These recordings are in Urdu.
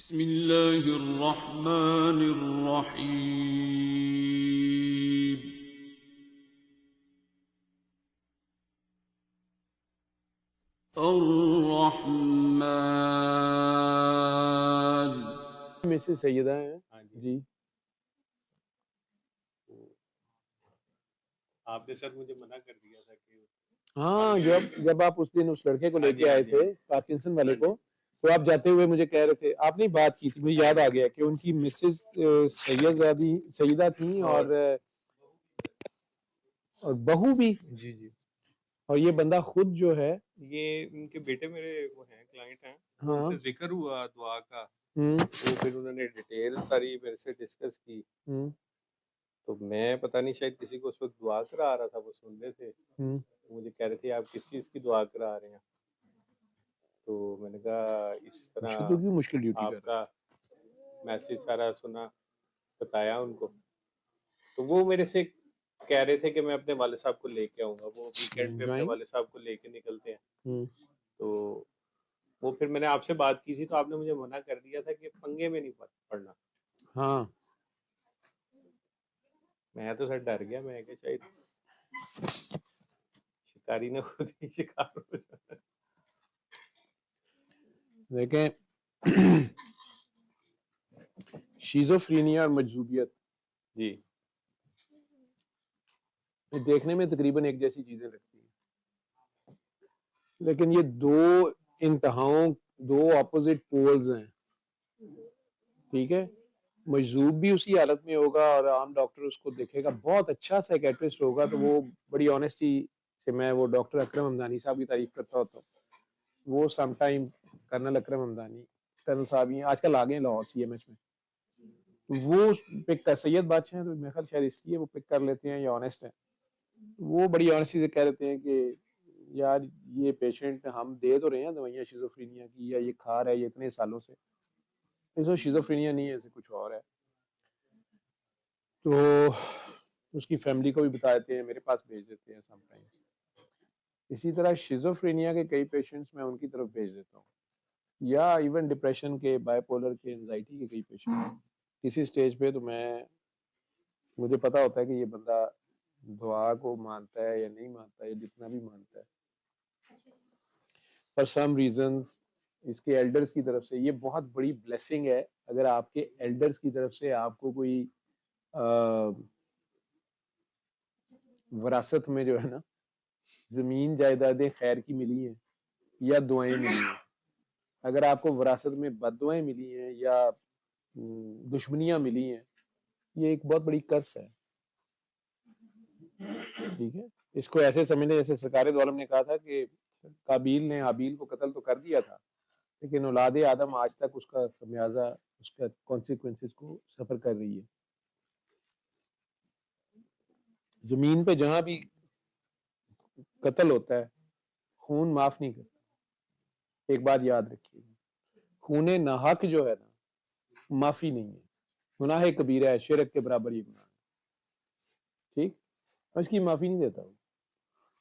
بسم اللہ الرحمن الرحیم الرحمن میں سے سیدہ ہیں جی آپ نے سر مجھے منع کر دیا تھا کہ ہاں جب آپ اس دن اس لڑکے کو لے کے آئے تھے پارکنسن والے کو تو آپ جاتے ہوئے مجھے کہہ رہے تھے آپ نے بات کی تھی مجھے یاد آ گیا کہ ان کی مسز سیدہ تھیں اور بہو بھی جی جی اور یہ بندہ خود جو ہے یہ ان کے بیٹے میرے وہ ہیں کلائنٹ ہیں ہاں ان سے ذکر ہوا دعا کا ہوں تو پھر انہوں نے ڈیٹیل ساری میرے سے ڈسکس کی ہوں تو میں پتہ نہیں شاید کسی کو اس وقت دعا کرا رہا تھا وہ سن رہے تھے ہوں مجھے کہہ رہے تھے آپ کس چیز کی دعا کرا رہے ہیں تو میں نے کہا اس طرح شدو کی مشکل ڈیوٹی آپ کر رہا کا میسج سارا سنا بتایا ان کو تو وہ میرے سے کہہ رہے تھے کہ میں اپنے والد صاحب کو لے کے آؤں گا وہ ویکینڈ پہ اپنے جوائن والد صاحب کو لے کے نکلتے ہیں ہوں تو وہ پھر میں نے آپ سے بات کی تھی تو آپ نے مجھے منع کر دیا تھا کہ پنگے میں نہیں پڑنا ہاں میں تو سر ڈر گیا میں کہ شاید شکاری نے خود ہی شکار ہو جانا دیکھیں شیزوفرینیا اور مجذوبیت جی دیکھنے میں تقریباً ایک جیسی چیزیں لگتی ہیں لیکن یہ دو اپوزٹ پولز ہیں ٹھیک ہے مجذوب بھی اسی حالت میں ہوگا اور عام ڈاکٹر اس کو دیکھے گا بہت اچھا سائیکیٹرسٹ ہوگا تو وہ بڑی آنیسٹی سے میں وہ ڈاکٹر اکرم حمدانی صاحب کی تعریف کرتا ہوتا ہوں وہ سم ٹائم کرنل اکرم حمدانی کرنل صاحب ہی آج کل آگے لاہور سی ایم ایچ میں وہ پک کر سید بادشاہ ہیں تو میرے خیال شاید اس لیے وہ پک کر لیتے ہیں یا آنیسٹ ہیں وہ بڑی آنیسٹی سے کہہ دیتے ہیں کہ یار یہ پیشنٹ ہم دے تو رہے ہیں دوائیاں شیزوفرینیا کی یا یہ کھا رہا ہے یہ اتنے سالوں سے اس کو شیزوفرینیا نہیں ہے اسے کچھ اور ہے تو اس کی فیملی کو بھی بتا دیتے ہیں میرے پاس بھیج دیتے ہیں سم ٹائم اسی طرح شیزوفرینیا کے کئی پیشنٹس میں ان کی طرف بھیج دیتا ہوں یا ایون ڈپریشن کے بائی پولر کے انزائٹی کے کئی پیشنٹس کسی سٹیج پہ تو مجھے پتا ہوتا ہے کہ یہ بندہ دعا کو مانتا ہے یا نہیں مانتا ہے جتنا بھی مانتا ہے فار سم ریزنز اس کے ایلڈرز کی طرف سے یہ بہت بڑی بلیسنگ ہے اگر آپ کے ایلڈرز کی طرف سے آپ کو کوئی وراثت میں جو ہے نا زمین جائیدادیں خیر کی ملی ہیں یا دعائیں ملی ہیں اگر آپ کو وراثت میں بد دعائیں ملی ہیں یا دشمنیاں ملی ہیں یہ ایک بہت بڑی کرس ہے ٹھیک ہے اس کو ایسے سمجھنے جیسے سرکار دو عالم نے کہا تھا کہ قابیل نے حابیل کو قتل تو کر دیا تھا لیکن اولاد آدم آج تک اس کا خمیازہ اس کا کانسیکوینسز کو سفر کر رہی ہے زمین پہ جہاں بھی قتل ہوتا ہے خون معاف نہیں کرتا ایک بات یاد رکھیے خون ناحق جو ہے نا معافی نہیں ہے گناہ کبیرہ ہے شرک کے برابر یہ گناہ ہے ٹھیک اس کی معافی نہیں دیتا وہ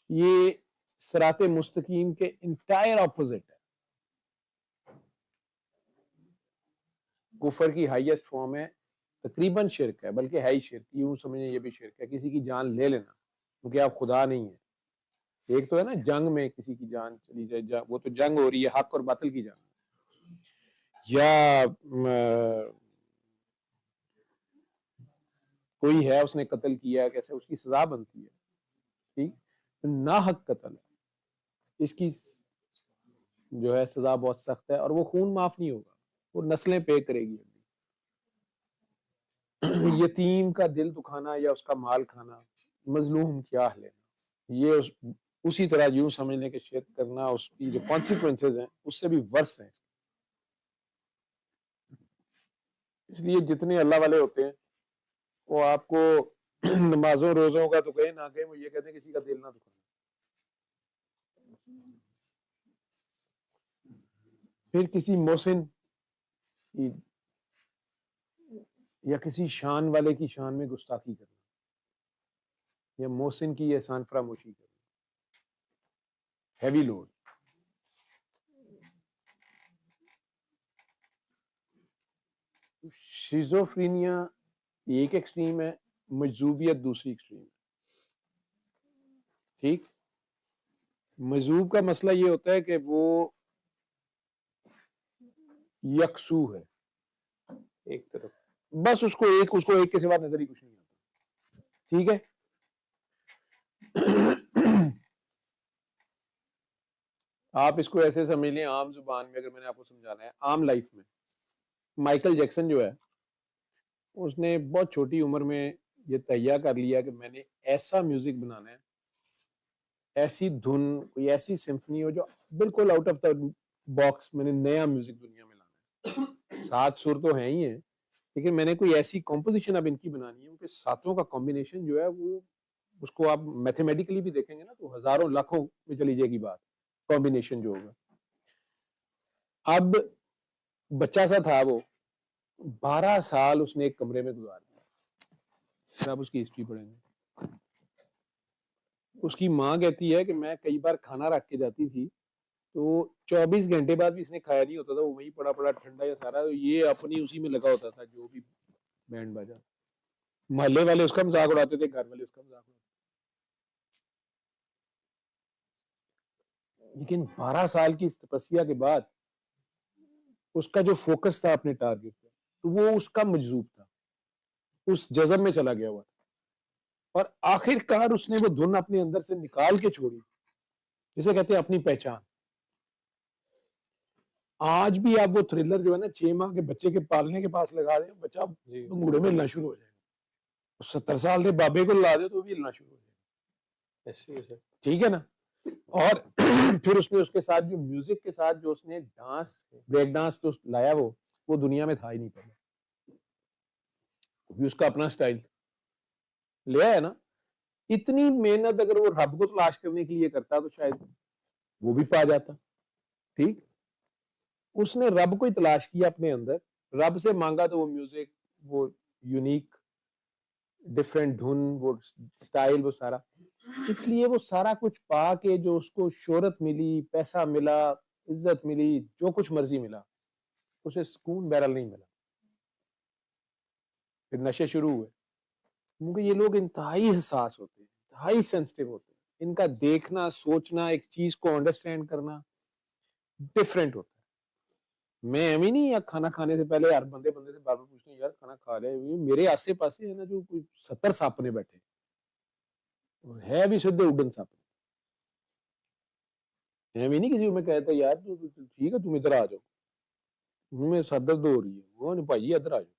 یہ صراط مستقیم کے انٹائر اپوزٹ ہے کفر کی ہائیسٹ فارم ہے تقریباً شرک ہے بلکہ ہے ہی شرک یوں سمجھیں یہ بھی شرک ہے کسی کی جان لے لینا کیونکہ آپ خدا نہیں ہیں ایک تو ہے نا جنگ میں کسی کی جان چلی جائے وہ تو جنگ ہو رہی ہے حق اور باطل کی جنگ یا کوئی ہے اس نے قتل کیا کیسے اس کی سزا بنتی ہے ٹھیک ناحق قتل ہے اس کی جو ہے سزا بہت سخت ہے اور وہ خون معاف نہیں ہوگا وہ نسلیں پے کرے گی یتیم کا دل دکھانا یا اس کا مال کھانا مظلوم کیا لینا یہ اسی طرح یوں سمجھنے کے شرک کرنا اس کی جو کانسیکوینسز ہیں اس سے بھی ورس ہیں اس لیے جتنے اللہ والے ہوتے ہیں وہ آپ کو نمازوں روزوں کا تو کہیں نہ کہیں وہ یہ کہتے ہیں کسی کا دل نہ دکھانا پھر کسی محسن یا کسی شان والے کی شان میں گستاخی کرنا یا محسن کی احسان فراموشی کرنا ہیوی لوڈ شیزوفرینیا ایک ایکسٹریم ہے, مجذوبیت دوسری ایکسٹریم ہے. ٹھیک, مجذوب کا مسئلہ یہ ہوتا ہے کہ وہ یکسو ہے, ایک طرف بس اس کو ایک کے سوا نظر ہی کچھ نہیں آتا. ٹھیک ہے, آپ اس کو ایسے سمجھ لیں عام زبان میں, اگر میں نے آپ کو سمجھانا ہے عام لائف میں, مائیکل جیکسن جو ہے اس نے بہت چھوٹی عمر میں یہ تہیہ کر لیا کہ میں نے ایسا میوزک بنانا ہے, ایسی دھن, کوئی ایسی سمفنی ہو جو بالکل آؤٹ آف دا باکس, میں نے نیا میوزک دنیا میں لانا ہے. 7 سر تو ہیں ہی ہیں, لیکن میں نے کوئی ایسی کمپوزیشن اب ان کی بنانی ہے, ان کے ساتوں کا کمبینیشن جو ہے وہ, اس کو آپ میتھمیٹیکلی بھی دیکھیں گے نا تو ہزاروں لاکھوں میں چلی جائے گی بات, کمبینیشن جو ہوگا. اب بچہ سا تھا وہ, 12 سال اس نے ایک کمرے میں گزار دیا. پھر آپ اس کی ہسٹری پڑھیں گے. اس کی ماں کہتی ہے کہ میں کئی بار کھانا رکھ کے جاتی تھی تو 24 گھنٹے بعد بھی اس نے کھایا نہیں ہوتا تھا, وہ وہیں پڑا ٹھنڈا یا سارا, یہ اپنی اسی میں لگا ہوتا تھا, جو بھی بینڈ باجا. محلے والے اس کا مذاق اڑاتے تھے, گھر والے اس کا مذاق اڑاتے تھے. لیکن 12 سال کی تپسیا کے بعد اس کا جو فوکس تھا اپنے ٹارگٹ پہ, تو وہ اس کا مجذوب تھا, اس جذب میں چلا گیا ہوا تھا, اور آخر کار اس نے وہ دھن اپنے اندر سے نکال کے چھوڑی, جسے کہتے ہیں اپنی پہچان. آج بھی آپ وہ تھرلر جو ہے نا 6 ماہ کے بچے کے پالنے کے پاس لگا دیں, بچہ انگوڑے میں ہلنا شروع ہو جائے گا. 70 سال کے بابے کو لا دے تو بھی ہلنا شروع ہو جائے گا. ٹھیک ہے نا. اور پھر اس نے اس کے ساتھ جو میوزک کے ساتھ جو اس نے ڈانس, بریک ڈانس جو لایا, وہ دنیا میں تھا ہی نہیں پہلے. بھی اس کا اپنا سٹائل لے آیا نا. اتنی محنت اگر وہ رب کو تلاش کرنے کے لیے کرتا تو شاید وہ بھی پا جاتا. ٹھیک, اس نے رب کو ہی تلاش کیا اپنے اندر, رب سے مانگا تو وہ میوزک, وہ یونیک ڈفرینٹ دھن, وہ سٹائل, وہ سارا. اس لیے وہ سارا کچھ پا کے جو اس کو شہرت ملی, پیسہ ملا, عزت ملی, جو کچھ مرضی ملا, اسے سکون بہرحال نہیں ملا. پھر نشے شروع ہوئے, کیونکہ یہ لوگ انتہائی حساس ہوتے ہیں, انتہائی سینسٹیو ہوتے ہیں. ان کا دیکھنا, سوچنا, ایک چیز کو انڈرسٹینڈ کرنا ڈفرینٹ ہوتا ہے. میں ایویں نہیں, یا کھانا کھانے سے پہلے ہر بندے سے بار بار پوچھتے ہیں یار کھانا کھا رہے, میرے آسے پاسے ہے نا جو کوئی 70 ساپنے بیٹھے ہے بھی سدھے اڈن ساپنے. ایویں نہیں کسی کو میں کہتا یار ٹھیک ہے تم ادھر آ جاؤ, میں سر درد ہو رہی ہے, وہ بھائی ادھر آ جاؤ.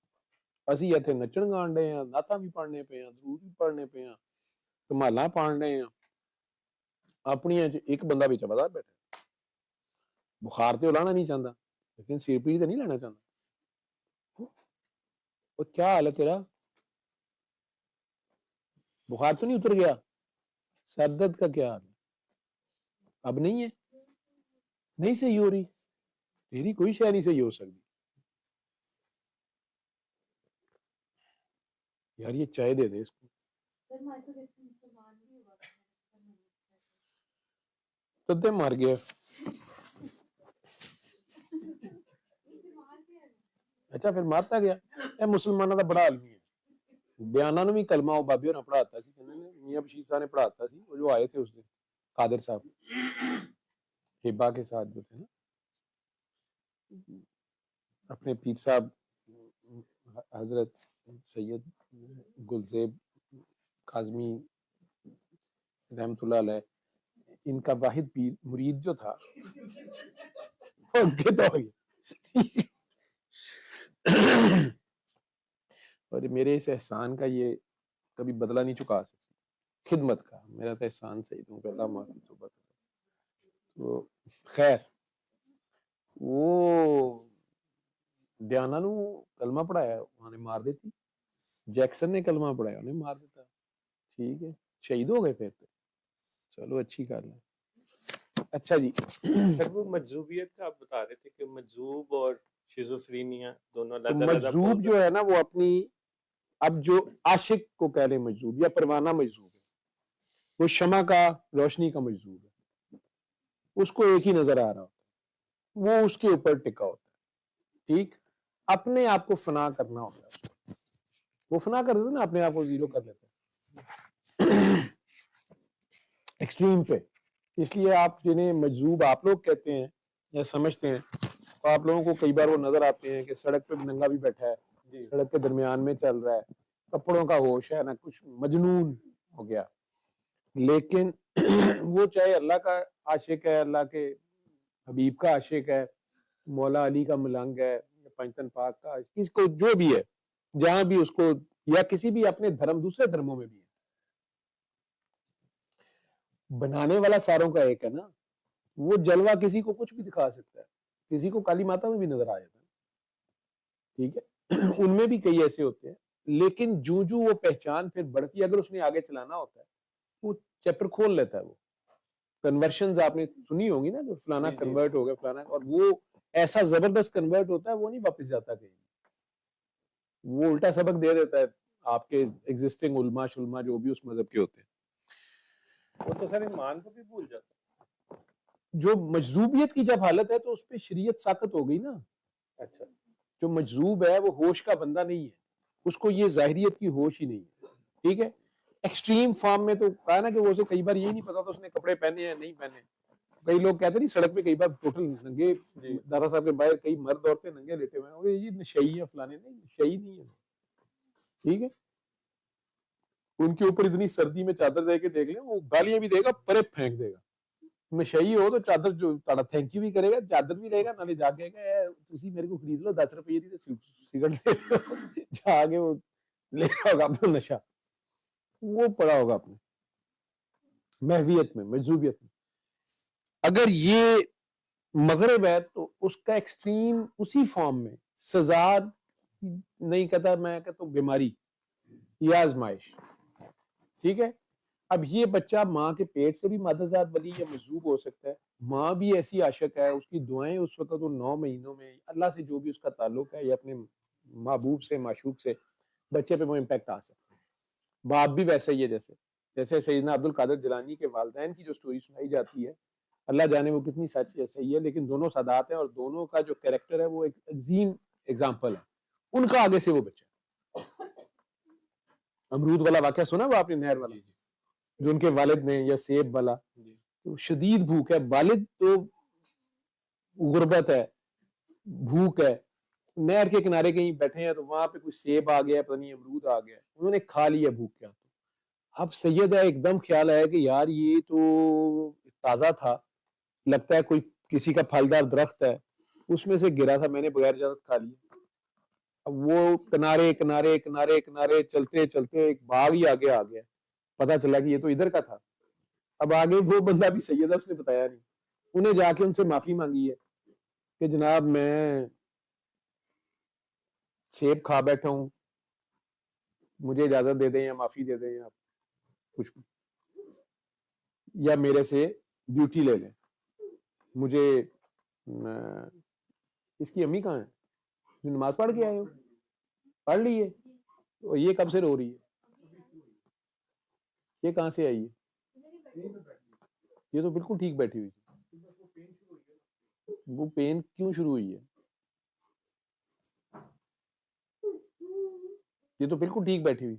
اسی اتنے نچن گان ڈے ہیں, نعتاں بھی پڑھنے پے ہیں, درود بھی پڑھنے پے ہیں, کمالاں پڑھ رہے ہیں. اپنی ایک بندہ بیچا بازار بیٹھا, بخار تو لانا نہیں چاہتا لیکن سر پیڑ تو نہیں لینا چاہتا. وہ کیا حال ہے تیرا, بخار تو نہیں اتر گیا, سر درد کا کیا حال ہے, اب نہیں ہے, نہیں صحیح ہو رہی, تیری کوئی شے نہیں صحیح ہو سکتی. یار یہ چائے دے دے اس کو. تدے مار گیا. اچھا پھر مارتا گیا. اے مسلمانوں کا بڑا عالمی ہے. بیانہ نو بھی کلمہ وہ بابی ہونا پڑھاتا سی, میاں بشیر صاحب نے پڑھاتا سی, وہ جو آئے تھے اس دن قادر صاحب ہبا کے ساتھ جو تھے نا, اپنے پیر صاحب حضرت سید گلزیب کاظمی رحمت اللہ علیہ, ان کا واحد پیر مرید جو تھا اور میرے اس احسان کا یہ کبھی بدلہ نہیں چکا سکتی, خدمت کا میرا تو احسان صحیح تم پہ اللہ معافی توبہ. تو خیر وہ ڈیانا نو کلمہ پڑھایا, انہوں نے مار دیتی. جیکسن نے کلمہ پڑھایا, انہیں مار دیتا. ٹھیک ہے, شہید ہو گئے پھر تو چلو اچھی کر لیں. اچھا جی, پھر وہ مجذوبیت کا آپ بتا رہے تھے کہ مجذوب اور شیزوفرینیا دونوں الگ الگ. مجذوب جو ہے نا وہ اپنی, اب جو عاشق کو کہہ لیں مجذوب, یا پروانہ مجذوب ہے, وہ شمع کا, روشنی کا مجذوب ہے, اس کو ایک ہی نظر آ رہا ہوتا ہے, وہ اس کے اوپر ٹکا ہوتا ہے. ٹھیک, اپنے آپ کو فنا کرنا ہوتا ہے. وہ فنا کر دیتے نا, اپنے آپ کو زیرو کر لیتے ہیں ایکسٹریم پہ. اس لیے آپ جنہیں مجذوب آپ لوگ کہتے ہیں یا سمجھتے ہیں, تو آپ لوگوں کو کئی بار وہ نظر آتے ہیں کہ سڑک پہ ننگا بھی بیٹھا ہے, سڑک کے درمیان میں چل رہا ہے, کپڑوں کا ہوش ہے نہ کچھ, مجنون ہو گیا. لیکن وہ چاہے اللہ کا عاشق ہے, اللہ کے حبیب کا عاشق ہے, مولا علی کا ملنگ ہے, پنجتن پاک کا, کس کو جو بھی ہے, جہاں بھی اس کو, یا کسی بھی اپنے دھرم, دوسرے دھرموں میں بھی ہے, بنانے والا ساروں کا ایک ہے نا. وہ جلوہ کسی کو کچھ بھی دکھا سکتا ہے, کسی کو کالی ماتا میں بھی نظر آ جاتا ہے, ٹھیک ہے, ان میں بھی کئی ایسے ہوتے ہیں. لیکن جو وہ پہچان پھر بڑھتی ہے, اگر اس نے آگے چلانا ہوتا ہے وہ چیپٹر کھول لیتا ہے. وہ کنورشنز آپ نے سنی ہوں گی نا, جو فلانا کنورٹ ہو گیا فلانا, اور وہ ایسا زبردست کنورٹ ہوتا ہے, وہ نہیں واپس جاتا کہیں, وہ الٹا سبق دے دیتا ہے آپ کے ایگزسٹنگ علماء شلما جو بھی اس مذہب کے ہوتے ہیں. وہ تو سر ایمان کو بھی بھول جاتا ہے. جو مجذوبیت کی جب حالت ہے تو اس پہ شریعت ساقط ہو گئی نا. اچھا, جو مجذوب ہے وہ ہوش کا بندہ نہیں ہے, اس کو یہ ظاہریت کی ہوش ہی نہیں ہے, ٹھیک ہے. ایکسٹریم فارم میں تو کہا نا کہ وہ اسے کئی بار یہ نہیں پتا تو اس نے کپڑے پہنے ہیں نہیں پہنے. کئی لوگ کہتے نہیں سڑک پہ کئی بار ٹوٹل ننگے, دارا صاحب کے باہر کئی مرد عورتیں ننگے لیٹے ہوئے ہیں, یہ نشئی ہے فلانے, نہیں نشئی نہیں ہے, ٹھیک ہے. ان کے اوپر اتنی سردی میں چادر دے کے دیکھ لیں, وہ گالیاں بھی دے گا, پرے پھینک دے گا. نشئی ہو تو چادر جو تھینک یو بھی کرے گا, چادر بھی لے گا, نالے جا کے تسی میرے کو خرید لو 10 روپے دی سگرٹ دے دو, جا کے وہ لے ہوگا اپنا نشہ, وہ پڑا ہوگا اپنے محویت میں, مجذوبیت میں. اگر یہ مغرب ہے تو اس کا ایکسٹریم اسی فارم میں سزا نہیں کہتا, میں کہتا ہوں بیماری یا آزمائش, ٹھیک ہے. اب یہ بچہ ماں کے پیٹ سے بھی مادرزاد ولی یا مجذوب ہو سکتا ہے, ماں بھی ایسی عاشق ہے, اس کی دعائیں اس وقت وہ 9 مہینوں میں اللہ سے جو بھی اس کا تعلق ہے یا اپنے محبوب سے معشوق سے, بچے پہ وہ امپیکٹ آ سکتا ہے. باپ بھی ویسا ہی ہے, جیسے سیدنا عبد القادر جیلانی کے والدین کی جو سٹوری سنائی جاتی ہے, اللہ جانے وہ کتنی سچ ہے صحیح ہے, لیکن دونوں سادات ہیں اور دونوں کا جو کریکٹر ہے وہ ایک عظیم ایگزامپل ہے. ان کا آگے سے وہ بچہ, امرود والا واقعہ سنا وہ آپ نے, نہر والا, جو ان کے والد نے, یا سیب والا, شدید بھوک ہے, والد تو غربت ہے, بھوک ہے, نہر کے کنارے کہیں بیٹھے ہیں تو وہاں پہ کوئی سیب آ گیا, پتہ نہیں امرود آ گیا, انہوں نے کھا لیا بھوک کیا. اب سید ہے ایک دم خیال آیا کہ یار یہ تو تازہ تھا, لگتا ہے کوئی کسی کا پھلدار درخت ہے, اس میں سے گرا تھا, میں نے بغیر اجازت کھا لیا. اب وہ کنارے کنارے کنارے کنارے چلتے چلتے ایک باغ ہی آگے آ گیا, پتا چلا کہ یہ تو ادھر کا تھا. اب آگے وہ بندہ بھی سید ہے, اس نے بتایا نہیں, انہیں جا کے ان سے معافی مانگی ہے کہ جناب میں سیب کھا بیٹھا ہوں, مجھے اجازت دے دیں یا معافی دے دیں, آپ کچھ یا میرے سے ڈیوٹی لے لیں. مجھے اس کی امی کہاں ہے, نماز پڑھ کے آئے ہو, پڑھ لی ہے, یہ کب سے رو رہی ہے, یہ کہاں سے آئی ہے, یہ تو بالکل ٹھیک بیٹھی ہوئی, وہ پین کیوں شروع ہوئی ہے, یہ تو بالکل ٹھیک بیٹھی ہوئی,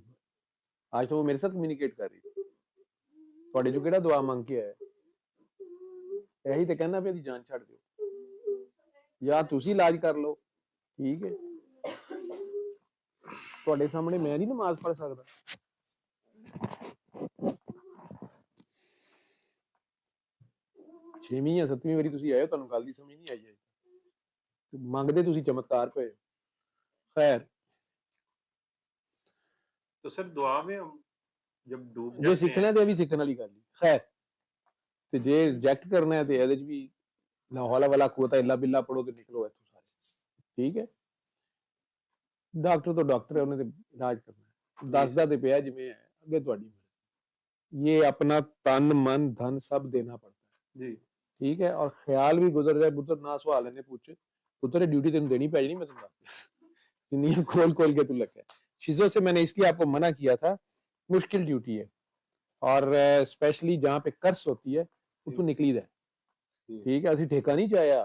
آج تو وہ میرے ساتھ کمیونیکیٹ کر رہی ہے. تھوڑے جو کہڑا دعا مانگ کے آئے, یہی تو کہنا پہ جان چھڑ دو, یا تسی علاج کر لو, ٹھیک ہے. تھوڑے سامنے میں نہیں نماز پڑھ سکتا. 6ویں یا 7ویں واری تسی آئے ہو, تانوں گل دی سمجھ نہیں آئی ہے, مانگدے تسی چمتکار پہ. خیر, تو سر دعا میں ہم جب ڈوب جے سیکھنا تے ابھی سیکھن والی گل. خیر, تے جے ریجیکٹ کرنا ہے تے ایدے وچ بھی لا حول ولا قوت الا باللہ پڑھو تے نکلو ایتھوں سارے, ٹھیک ہے. ڈاکٹر تو ڈاکٹر ہے, انہیں تے علاج کرنا ہے, دسدا تے پیا جویں ہے, اگے تہاڈی یہ اپنا تن من دھن سب دینا پڑتا ہے جی, ٹھیک ہے. اور خیال بھی گزر جائے, پتر نہ سوال نے پوچھے, پتر ڈیوٹی تین دینی پی جانی, میں تمہیں دنیا کھول کھول کے تو لگا ہے. شیزوں سے میں نے اس لیے آپ کو منع کیا تھا, مشکل ڈیوٹی ہے, اور اسپیشلی جہاں پہ کرس ہوتی ہے وہ تو نکلی دا, ٹھیک ہے. اسی ٹھیکہ نہیں چاہیا,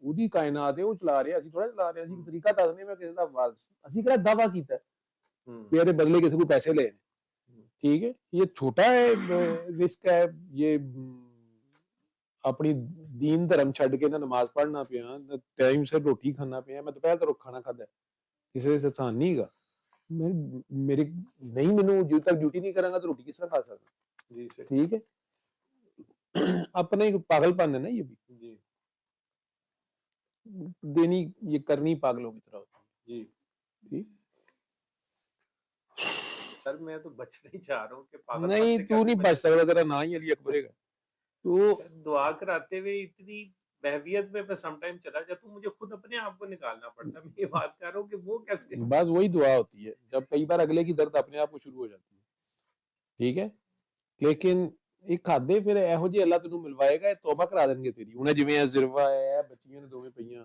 ਉਹਦੀ ਕਾਇਨਾਤ ਹੈ ਉਹ ਚਲਾ ਰਿਹਾ ਅਸੀਂ ਥੋੜਾ ਚਲਾ ਰਹੇ ਅਸੀਂ ਤਰੀਕਾ ਦੱਸਨੇ ਮੈਂ ਕਿਸੇ ਦਾ ਅਸੀਂ ਕਿਹੜਾ ਦਾਵਾ ਕੀਤਾ کہ ਇਹਦੇ ਬਦਲੇ ਕਿਸੇ کو ਪੈਸੇ لے ٹھیک ہے یہ چھوٹا ہے رسک ہے یہ اپنی دین دھرم چھڈ کے نہ نماز پڑھنا پیا نہ ٹائم سے روٹی کھانا پیا میں دوپہر کا کھانا کھادا ہے کسی سے آسان نہیں گا میرے نہیں مینوں جب تک ڈیوٹی نہیں کراں گا تو روٹی کس طرح کھا سکتا جی سر ٹھیک ہے اپنا ہی پاگل پن ہے نا یہ بھی جی دینی یہ کرنی پاگلوں کی طرح ہوتی جی ہے ٹھیک سر میں تو بچنا ہی چاہ رہا ہوں کہ پاگل نہیں تو نہیں بچ سکتا تیرا نا ہی علی اکبر ہے تو دعا کراتے ہوئے اتنی بہویت میں سم ٹائم چلا جاتا ہوں مجھے خود اپنے آپ کو نکالنا پڑتا ہے میں یہ بات کر رہا ہوں کہ وہ کیسے بس وہی دعا ہوتی ہے جب کئی بار اگلے کی درد اپنے آپ کو شروع ہو جاتی ہے ٹھیک ہے لیکن ایک کھادے پھر ਇਹੋ ਜਿਹੇ اللہ تینوں ملوائے گا توبہ کرا ਦੇਣਗੇ ਤੇਰੀ ਉਹਨੇ ਜਿਵੇਂ ਜ਼ਰਵਾ ਹੈ ਬੱਚੀਆਂ ਨੇ ਦੋਵੇਂ ਪਈਆਂ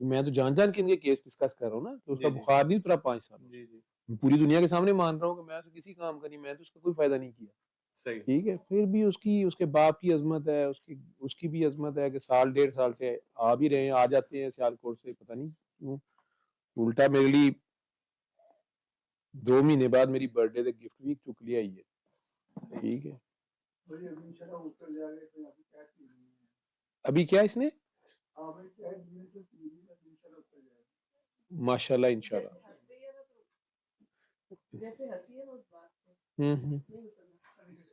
میں تو جان جان کے ان کے کیس ڈسکس کر رہا ہوں نا تو اس کا بخار نہیں اترا 5 سال جی جی پوری دنیا کے سامنے مان رہا ہوں کہ میں تو کسی کام کا نہیں میں تو اس کا کوئی فائدہ نہیں کیا صحیح ٹھیک ہے پھر بھی اس کے باپ کی عظمت ہے اس کی بھی عظمت ہے کہ سال 1.5 سال سے آ بھی رہے ہیں آ جاتے ہیں سیالکوٹ سے پتہ نہیں کیوں الٹا میرے لیے 2 مہینے بعد میری برتھ ڈے سے گفٹ بھی چک لیا ہی ہے ٹھیک ہے ابھی کیا اس نے ماشاءاللہ انشاءاللہ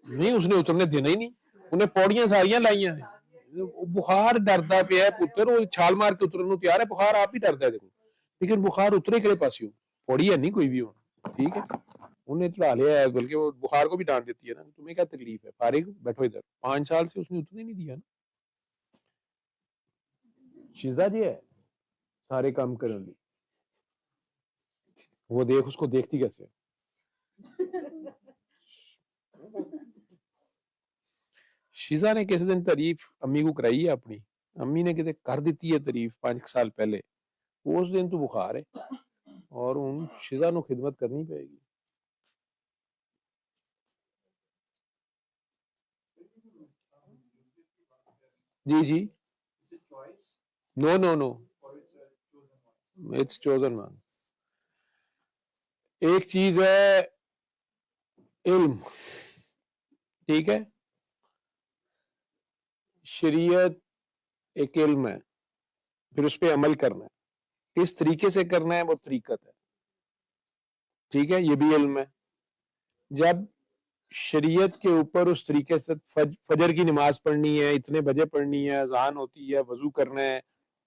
نہیں اس نے اترنے دینا ہی نہیں انہیں پوڑیاں ساریاں لائیاں بخار ڈردا پیا ہے پتر وہ چھال مار کے اترن تیار ہے بخار آپ ہی ڈردا ہے دیکھو لیکن بخار اترے کہڑے پاسیوں پوڑی ہے نہیں کوئی بھی ہونا ٹھیک ہے انہیں چڑھا لیا ہے بلکہ وہ بخار کو بھی ڈانٹ دیتی ہے نا تمہیں کیا تکلیف ہے فارغ بیٹھو ادھر 5 سال سے اس نے اترنے نہیں دیا نا شیزا جی ہے سارے کام کرنے لی وہ دیکھ اس کو دیکھتی کیسے شیزا نے کسی دن تعریف امی کو کرائی ہے اپنی امی نے کتے کر دیتی ہے تعریف 5 سال پہلے وہ اس دن تو بخار ہے اور ان شیزا نو خدمت کرنی پڑے گی جی جی نو نو نو اٹس چوزن ون ایک چیز ہے علم ٹھیک ہے شریعت ایک علم ہے پھر اس پہ عمل کرنا ہے کس طریقے سے کرنا ہے وہ طریقت ہے ٹھیک ہے یہ بھی علم ہے جب شریعت کے اوپر اس طریقے سے فجر کی نماز پڑھنی ہے اتنے بجے پڑھنی ہے اذان ہوتی ہے وضو کرنا ہے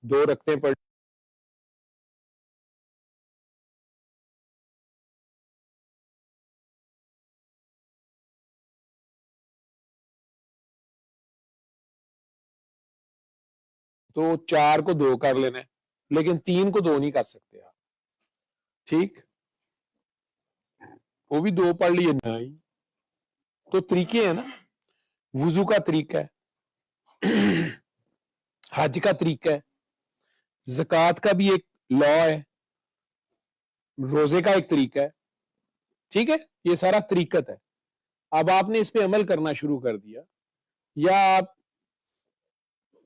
2 رکعتیں پڑھ تو 4 کو 2 کر لینا ہے لیکن 3 کو 2 نہیں کر سکتے آپ ٹھیک وہ بھی 2 پڑھ لیے نہیں تو طریقے ہیں نا وضو کا طریقہ ہے حج کا طریقہ ہے زکوٰۃ کا بھی ایک لا ہے روزے کا ایک طریقہ ہے ٹھیک ہے یہ سارا طریقت ہے اب آپ نے اس پہ عمل کرنا شروع کر دیا یا آپ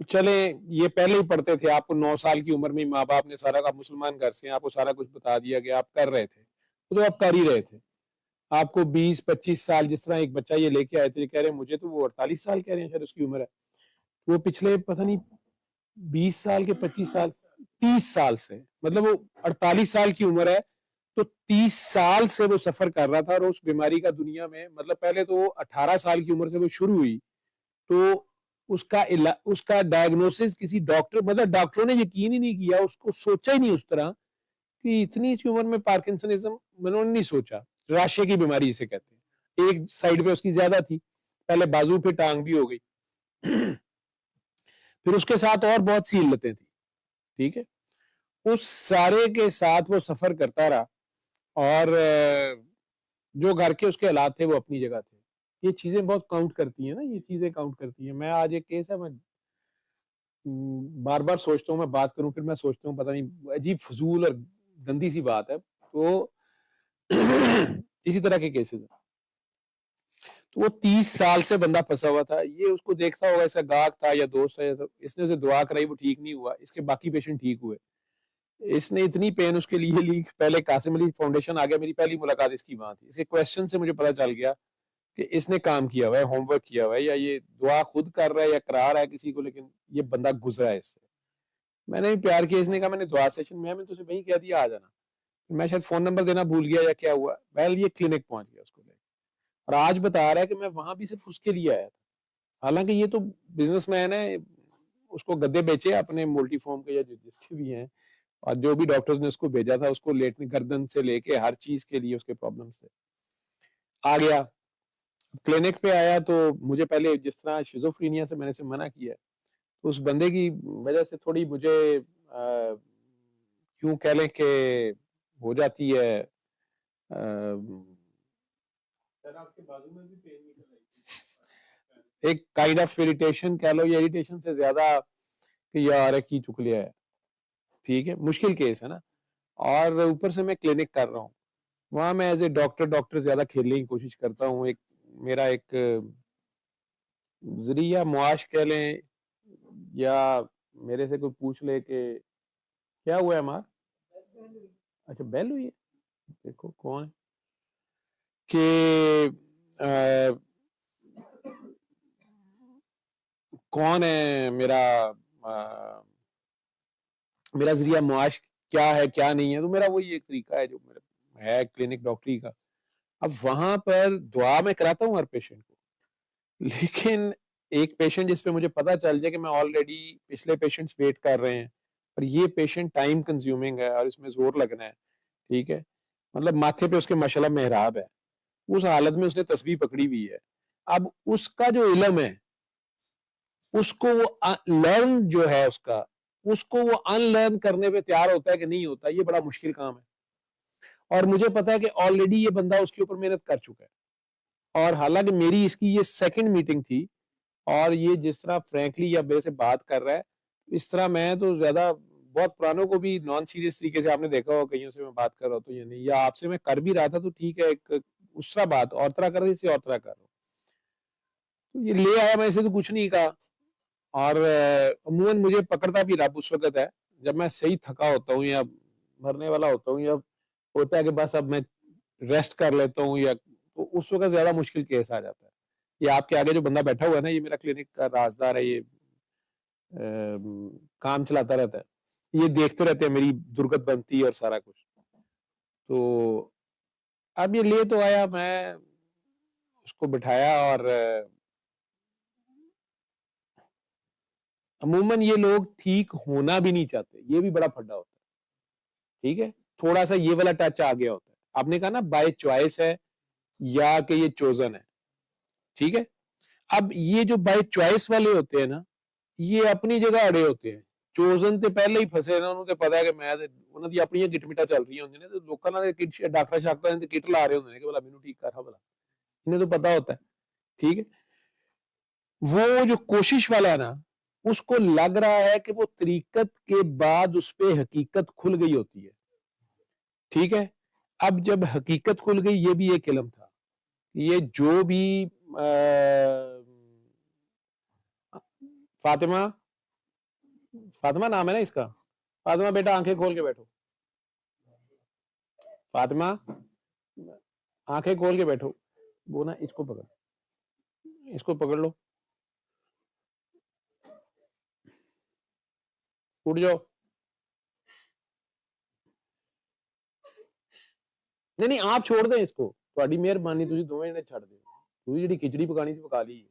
چلیں یہ پہلے ہی پڑھتے تھے آپ کو 9 سال کی عمر میں ماں باپ نے سارا آپ مسلمان گھر سے آپ کو سارا کچھ بتا دیا کہ آپ کر رہے تھے تو آپ کر ہی رہے تھے آپ کو 20-25 سال جس طرح ایک بچہ یہ لے کے آئے تھے کہہ رہے مجھے تو وہ 48 سال کہہ رہے ہیں شاید اس کی عمر ہے وہ پچھلے پتہ نہیں 20 سال کے 25 سال 30 سال سے مطلب وہ 48 سال کی عمر ہے تو 30 سال سے وہ سفر کر رہا تھا اور اس بیماری کا دنیا میں مطلب پہلے تو 18 سال کی عمر سے وہ شروع ہوئی تو اس کا ڈائگنوسس کسی ڈاکٹر مطلب ڈاکٹروں نے یقین ہی نہیں کیا اس کو سوچا ہی نہیں اس طرح کہ اتنی سی عمر میں پارکنسنزم انہوں نے نہیں سوچا راشے کی بیماری جسے کہتے ہیں ایک سائیڈ پہ اس کی زیادہ تھی پہلے بازو پہ ٹانگ بھی ہو گئی پھر اس کے ساتھ اور بہت سی علتیں تھیں ٹھیک ہے اس سارے کے ساتھ وہ سفر کرتا رہا اور جو گھر کے اس کے حالات تھے وہ اپنی جگہ تھے یہ چیزیں بہت کاؤنٹ کرتی ہیں نا یہ چیزیں کاؤنٹ کرتی ہیں میں آج ایک کیس ہے میں بار بار سوچتا ہوں میں بات کروں پھر میں سوچتا ہوں پتہ نہیں عجیب فضول اور گندی سی بات ہے تو اسی طرح کے کیسز ہیں تو وہ 30 سال سے بندہ پھنسا ہوا تھا. یہ اس کو دیکھتا ہوگا ایسا گاہک تھا یا دوست تھا, اس نے اسے دعا کرائی, وہ ٹھیک نہیں ہوا, اس کے باقی پیشنٹ ٹھیک ہوئے. اس نے اتنی پین اس کے لیے لی. پہلے قاسم علی فاؤنڈیشن آ گیا, میری پہلی ملاقات اس کی وہاں تھی. اس کے کویسچن سے مجھے پتا چل گیا کہ اس نے کام کیا ہوا ہے, ہوم ورک کیا ہوا ہے, یا یہ دعا خود کر رہا ہے یا کرا رہا ہے کسی کو, لیکن یہ بندہ گزرا ہے اس سے. میں نے بھی پیار کیا. اس نے کہا میں نے دعا سیشن میں تو اسے وہیں کہہ دیا آ جانا. میں شاید فون نمبر دینا بھول گیا یا کیا ہوا, بہرحال یہ کلینک پہنچ گیا اس کو لے, اور آج بتا رہا ہے کہ میں وہاں بھی صرف اس کے لیے آیا تھا. حالانکہ یہ تو بزنس مین ہے, اس کو گدے بیچے اپنے ملٹی فارم کے یا جس کے بھی ہیں, اور جو بھی ڈاکٹرز نے اس کو بھیجا تھا اس کو لیٹنے گردن سے لے کے ہر چیز کے لیے اس کے پرابلمس تھے. آ گیا کلینک پہ آیا تو مجھے پہلے جس طرح شیزوفرینیا سے میں نے اسے منع کیا, تو اس بندے کی وجہ سے تھوڑی مجھے کیوں کہہ لیں کہ ہو جاتی ہے, ایک کائنڈ آف اریٹیشن کہہ لو, یا اریٹیشن سے زیادہ کہ یار کی چک لیا ہے. ٹھیک ہے, مشکل کیس ہے نا, اور اوپر سے میں کلینک کر رہا ہوں. وہاں میں ایز اے ڈاکٹر زیادہ کھیلنے کی کوشش کرتا ہوں. ایک میرا ایک ذریعہ معاش کہہ لیں, یا میرے سے کوئی پوچھ لے کہ کیا ہوا ہے ماں, اچھا بیل ہوئی ہے, دیکھو کون ہے, کہ کون ہے میرا ذریعہ معاش کیا ہے کیا نہیں ہے. تو میرا وہی ایک طریقہ ہے جو میرا ہے کلینک ڈاکٹری کا. اب وہاں پر دعا میں کراتا ہوں ہر پیشنٹ کو, لیکن ایک پیشنٹ جس پہ مجھے پتا چل جائے کہ میں آلریڈی پچھلے پیشنٹس ویٹ کر رہے ہیں اور یہ پیشنٹ ٹائم کنزیومنگ ہے اور اس میں زور لگنا ہے, ٹھیک ہے, مطلب ماتھے پہ اس کے ماشاءاللہ محراب ہے, اس حالت میں اس نے تسبیح پکڑی ہوئی ہے. اب اس کا جو علم ہے اس کو وہ لرن جو ہے اس کو وہ ان لرن کرنے پہ تیار ہوتا ہے کہ نہیں ہوتا, یہ بڑا مشکل کام ہے. اور مجھے پتا ہے کہ آلریڈی یہ بندہ اس کے اوپر محنت کر چکا ہے, اور حالانکہ میری اس کی یہ سیکنڈ میٹنگ تھی, اور یہ جس طرح فرینکلی یا میرے سے بات کر رہا ہے اس طرح میں تو زیادہ بہت پرانوں کو بھی نان سیریس طریقے سے آپ نے دیکھا ہو کہیں سے میں بات کر رہا ہوں تو یہ نہیں, یا آپ سے میں کر بھی رہا تھا تو ٹھیک ہے, ایک اس طرح بات اور طرح کر رہی اسے اور طرح کر رہا ہوں. تو یہ لے آیا, میں اسے تو کچھ نہیں کہا, اور عموماً مجھے پکڑتا بھی رب اس وقت ہے جب میں صحیح تھکا ہوتا ہوں یا مرنے والا ہوتا ہوں, یا ہوتا ہے کہ بس اب میں ریسٹ کر لیتا ہوں, یا تو اس وقت زیادہ مشکل کیس آ جاتا ہے. یہ آپ کے آگے جو بندہ بیٹھا ہوا ہے نا, یہ میرا کلینک کا رازدار ہے, یہ کام چلاتا رہتا ہے, یہ دیکھتے رہتے ہیں میری درگت بنتی ہے اور سارا کچھ. تو اب یہ لے تو آیا, میں اس کو بٹھایا, اور عموماً یہ لوگ ٹھیک ہونا بھی نہیں چاہتے, یہ بھی بڑا پھڈا ہوتا ہے. ٹھیک ہے, تھوڑا سا یہ والا ٹچ آ گیا ہوتا ہے. آپ نے کہا نا بائی چوائس ہے یا کہ یہ چوزن ہے, ٹھیک ہے. اب یہ جو بائی چوائس والے ہوتے ہیں نا, یہ اپنی جگہ اڑے ہوتے ہیں. چوزن تے پہلے ہی پھسے نا, انہوں نے پتا ہے کہ میں انہوں دی اپنی گٹ مٹا چل رہی ہوندی نے, تو لوکاں نال ڈاکٹر شاکٹر نے کٹ لا رہے ہوندے نے کہ بھلا مینوں ٹھیک کر بھلا, انہیں تو پتا ہوتا ہے. ٹھیک ہے, وہ جو کوشش والا ہے نا, اس کو لگ رہا ہے کہ وہ طریقت کے بعد اس پہ حقیقت کھل گئی ہوتی ہے. ٹھیک ہے, اب جب حقیقت کھل گئی, یہ بھی ایک علم تھا. یہ جو بھی فاطمہ نام ہے نا اس کا, فاطمہ بیٹا آنکھیں کھول کے بیٹھو, فاطمہ آنکھیں کھول کے بیٹھو. وہ نا اس کو پکڑ لو, اٹھ جاؤ. نہیں آپ چھوڑ دیں اس کو, تھوڑی مہربانی, تسی دوویں نے چھڑ دیں. تسی جڑی کھچڑی پکانی سی پکا لی,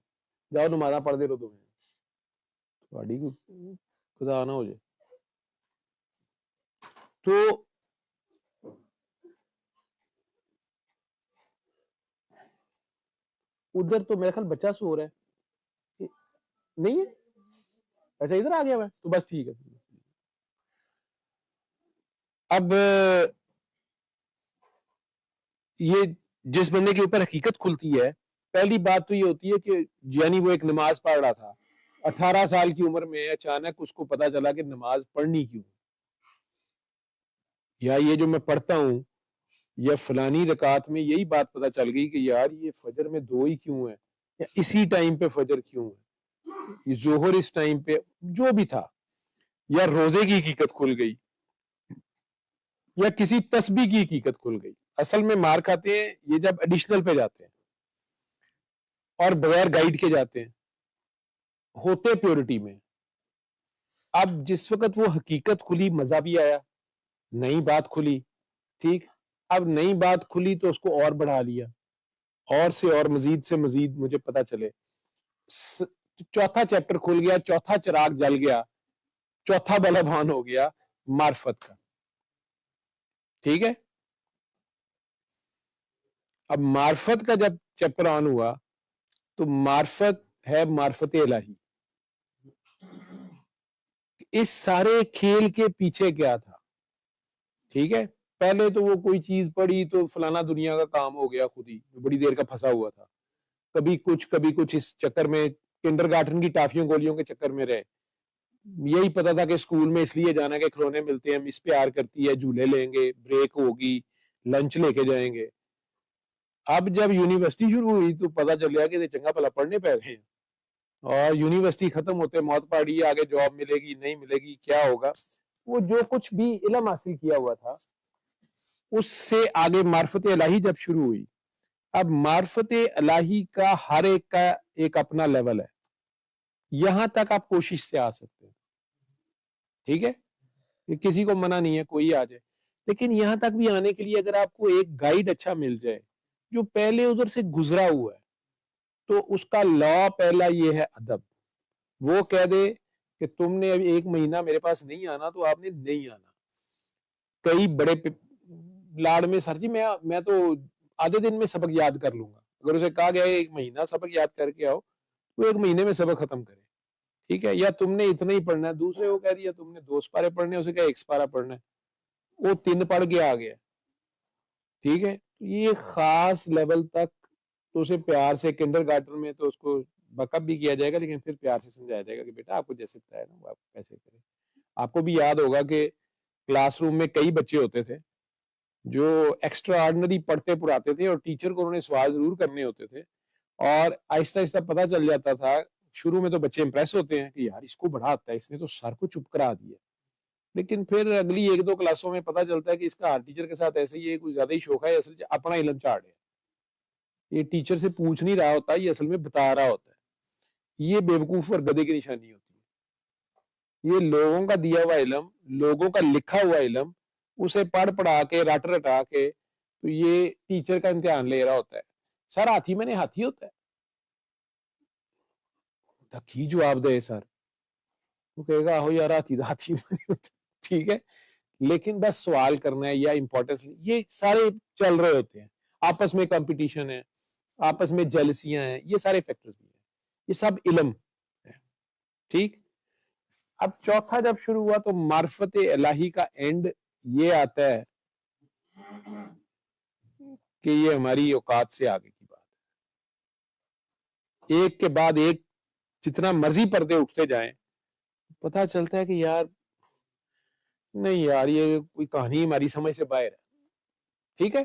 جاؤ نمازاں پڑھ دے رہو دوویں, تھوڑی خدا نہ ہو جائے. تو ادھر تو میرا خیال بچہ سو رہا ہے, نہیں ہے, اچھا ادھر آ گیا میں تو بس ٹھیک ہے. اب یہ جس بندے کے اوپر حقیقت کھلتی ہے, پہلی بات تو یہ ہوتی ہے کہ یعنی وہ ایک نماز پڑھ رہا تھا 18 سال کی عمر میں, اچانک اس کو پتا چلا کہ نماز پڑھنی کیوں, یا یہ جو میں پڑھتا ہوں یا فلانی رکعت میں یہی بات پتہ چل گئی کہ یار یہ فجر میں 2 ہی کیوں ہے، یا اسی ٹائم پہ فجر کیوں ہے، یہ ظہر اس ٹائم پہ، جو بھی تھا، یا روزے کی حقیقت کھل گئی، یا کسی تسبیح کی حقیقت کھل گئی. اصل میں مار کھاتے ہیں یہ جب ایڈیشنل پہ جاتے ہیں اور بغیر گائیڈ کے جاتے ہیں، ہوتے پیورٹی میں. اب جس وقت وہ حقیقت کھلی مزہ بھی آیا، نئی بات کھلی، ٹھیک. اب نئی بات کھلی تو اس کو اور بڑھا لیا، اور سے اور مزید سے مزید مجھے پتا چلے. چوتھا چیپٹر کھل گیا، چوتھا چراغ جل گیا، چوتھا بلب آن ہو گیا معرفت کا. ٹھیک ہے. اب معرفت کا جب چیپٹر آن ہوا تو معرفت ہے معرفت الہی. اس سارے کھیل کے پیچھے کیا تھا؟ ٹھیک ہے. پہلے تو وہ کوئی چیز پڑھی تو فلانا دنیا کا کام ہو گیا، خود ہی بڑی دیر کا پھنسا ہوا تھا، کبھی کچھ اس چکر میں کنڈر گارٹن کی ٹافیوں گولیوں کے چکر میں رہے. یہی پتا تھا کہ اسکول میں اس لیے جانا کہ کھلونے ملتے ہیں، مس پیار کرتی ہے، جھولے لیں گے، بریک ہوگی، لنچ لے کے جائیں گے. اب جب یونیورسٹی شروع ہوئی تو پتا چل گیا کہ چنگا بھلا پڑھنے پہ گئے ہیں، اور یونیورسٹی ختم ہوتے موت پاڑی، آگے جاب ملے گی نہیں ملے گی، کیا ہوگا. وہ جو کچھ بھی علم حاصل کیا ہوا تھا اس سے آگے معرفت الہی جب شروع ہوئی. اب معرفت الہی کا ہر ایک کا ایک اپنا لیول ہے، یہاں تک آپ کوشش سے آ سکتے ہیں. ٹھیک ہے. کسی کو منع نہیں ہے کوئی آ جائے، لیکن یہاں تک بھی آنے کے لیے اگر آپ کو ایک گائیڈ اچھا مل جائے جو پہلے ادھر سے گزرا ہوا ہے، تو اس کا لا پہلا یہ ہے ادب. وہ کہہ دے کہ تم نے ابھی 1 مہینہ میرے پاس نہیں آنا تو آپ نے نہیں آنا. کئی بڑے لاڑ میں سر جی میں تو آدھے دن میں سبق یاد کر لوں گا. اگر اسے کہا گیا 1 مہینہ سبق یاد کر کے آؤ تو 1 مہینے میں سبق ختم کرے. ٹھیک ہے. یا تم نے اتنا ہی پڑھنا ہے، دوسرے کو کہہ دیا تم نے 2 سپارے پڑھنے، اسے کہا 1 سپارہ پڑھنا ہے، وہ 3 پڑھ کے آ گیا. ٹھیک ہے. یہ خاص لیول تک تو اسے پیار سے کنڈر گارٹن میں تو اس کو بیک اپ بھی کیا جائے گا، لیکن پھر پیار سے سمجھایا جائے گا کہ بیٹا آپ کو جیسے ہے نا وہ آپ کیسے کریں. آپ کو بھی یاد ہوگا کہ کلاس روم میں کئی بچے ہوتے تھے جو ایکسٹرا آرڈنری پڑھتے پڑھاتے تھے، اور ٹیچر کو انہوں نے سوال ضرور کرنے ہوتے تھے، اور آہستہ آہستہ پتہ چل جاتا تھا. شروع میں تو بچے امپریس ہوتے ہیں کہ یار اس کو بڑھا آتا ہے، اس نے تو سر کو چپ کرا دیا، لیکن پھر اگلی 1-2 کلاسوں میں پتہ چلتا ہے کہ اس کا ہر ٹیچر کے ساتھ ایسے ہی ہے، کوئی زیادہ ہی شوق ہے، اصل اپنا علم چاڑ ہے، یہ ٹیچر سے پوچھ نہیں رہا ہوتا، یہ اصل میں بتا رہا ہوتا ہے. یہ بیوقوف اور گدھے کی نشانی ہوتی ہے. یہ لوگوں کا دیا ہوا علم، لوگوں کا لکھا ہوا علم، اسے پڑھ پڑھا کے رٹ رٹا کے تو یہ ٹیچر کا امتحان لے رہا ہوتا ہے. سر ہاتھی میں نے ہاتھی ہوتا ہے، ہی جواب دے سر، وہ کہے گا آہو یار ہاتھی ہاتھی میں نہیں ہوتا. ٹھیک ہے. لیکن بس سوال کرنا ہے یا امپورٹنس، یہ سارے چل رہے ہوتے ہیں. آپس میں کمپٹیشن ہے، آپس میں جیلسیاں ہیں، یہ سارے فیکٹرز بھی ہیں، یہ سب علم ہے. ٹھیک. اب چوتھا جب شروع ہوا تو معرفت الہی کا اینڈ یہ آتا ہے کہ یہ ہماری اوقات سے آگے کی بات ہے. ایک کے بعد ایک جتنا مرضی پردے اٹھتے جائیں پتہ چلتا ہے کہ یار نہیں یار یہ کوئی کہانی ہماری سمجھ سے باہر ہے. ٹھیک ہے.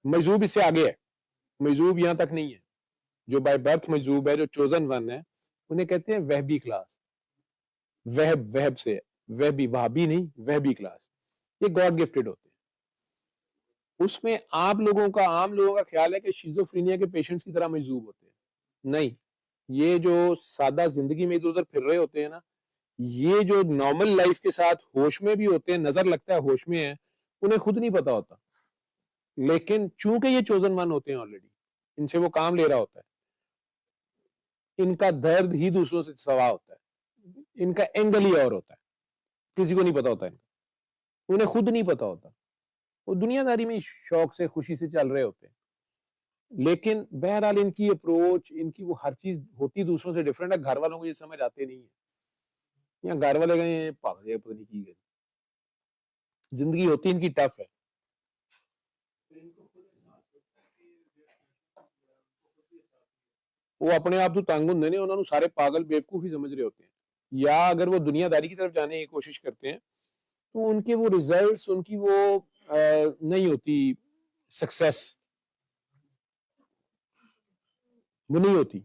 مجذوب اس سے آگے ہے، مجذوب یہاں تک نہیں ہے. جو بائی برتھ مجذوب ہے، جو چوزن ون ہے، انہیں کہتے ہیں وہبی کلاس. وہب سے وہبی، وہابی نہیں، وہبی کلاس. یہ گاڈ گفٹڈ ہوتے ہیں. اس میں عام لوگوں کا خیال ہے کہ شیزوفرینیا کے پیشنٹس کی طرح مجذوب ہوتے ہیں. نہیں، یہ جو سادہ زندگی میں ادھر ادھر پھر رہے ہوتے ہیں نا، یہ جو نارمل لائف کے ساتھ ہوش میں بھی ہوتے ہیں، نظر لگتا ہے ہوش میں ہیں، انہیں خود نہیں پتا ہوتا. لیکن چونکہ یہ چوزن ون ہوتے ہیں آلریڈی، ان سے وہ کام لے رہا ہوتا ہے، ان کا درد ہی دوسروں سے سوا ہوتا ہے، ان کا اینگل ہی اور ہوتا ہے، کسی کو نہیں پتا ہوتا، انہیں خود نہیں پتا ہوتا. وہ دنیا داری میں شوق سے خوشی سے چل رہے ہوتے ہیں، لیکن بہرحال ان کی اپروچ، ان کی وہ ہر چیز ہوتی دوسروں سے ڈیفرنٹ ہے. گھر والوں کو یہ سمجھ آتے نہیں ہے، یا گھر والے گئے پاگل ہے پتہ نہیں کی گئی. زندگی ہوتی ان کی ٹف ہے. وہ اپنے آپ تو تنگ ہوندے نے، انہوں نے سارے پاگل بیوقوف ہی سمجھ رہے ہوتے ہیں. یا اگر وہ دنیا داری کی طرف جانے کی کوشش کرتے ہیں تو ان کے وہ ریزلٹس، ان کی وہ نہیں ہوتی سکسیس، وہ نہیں ہوتی،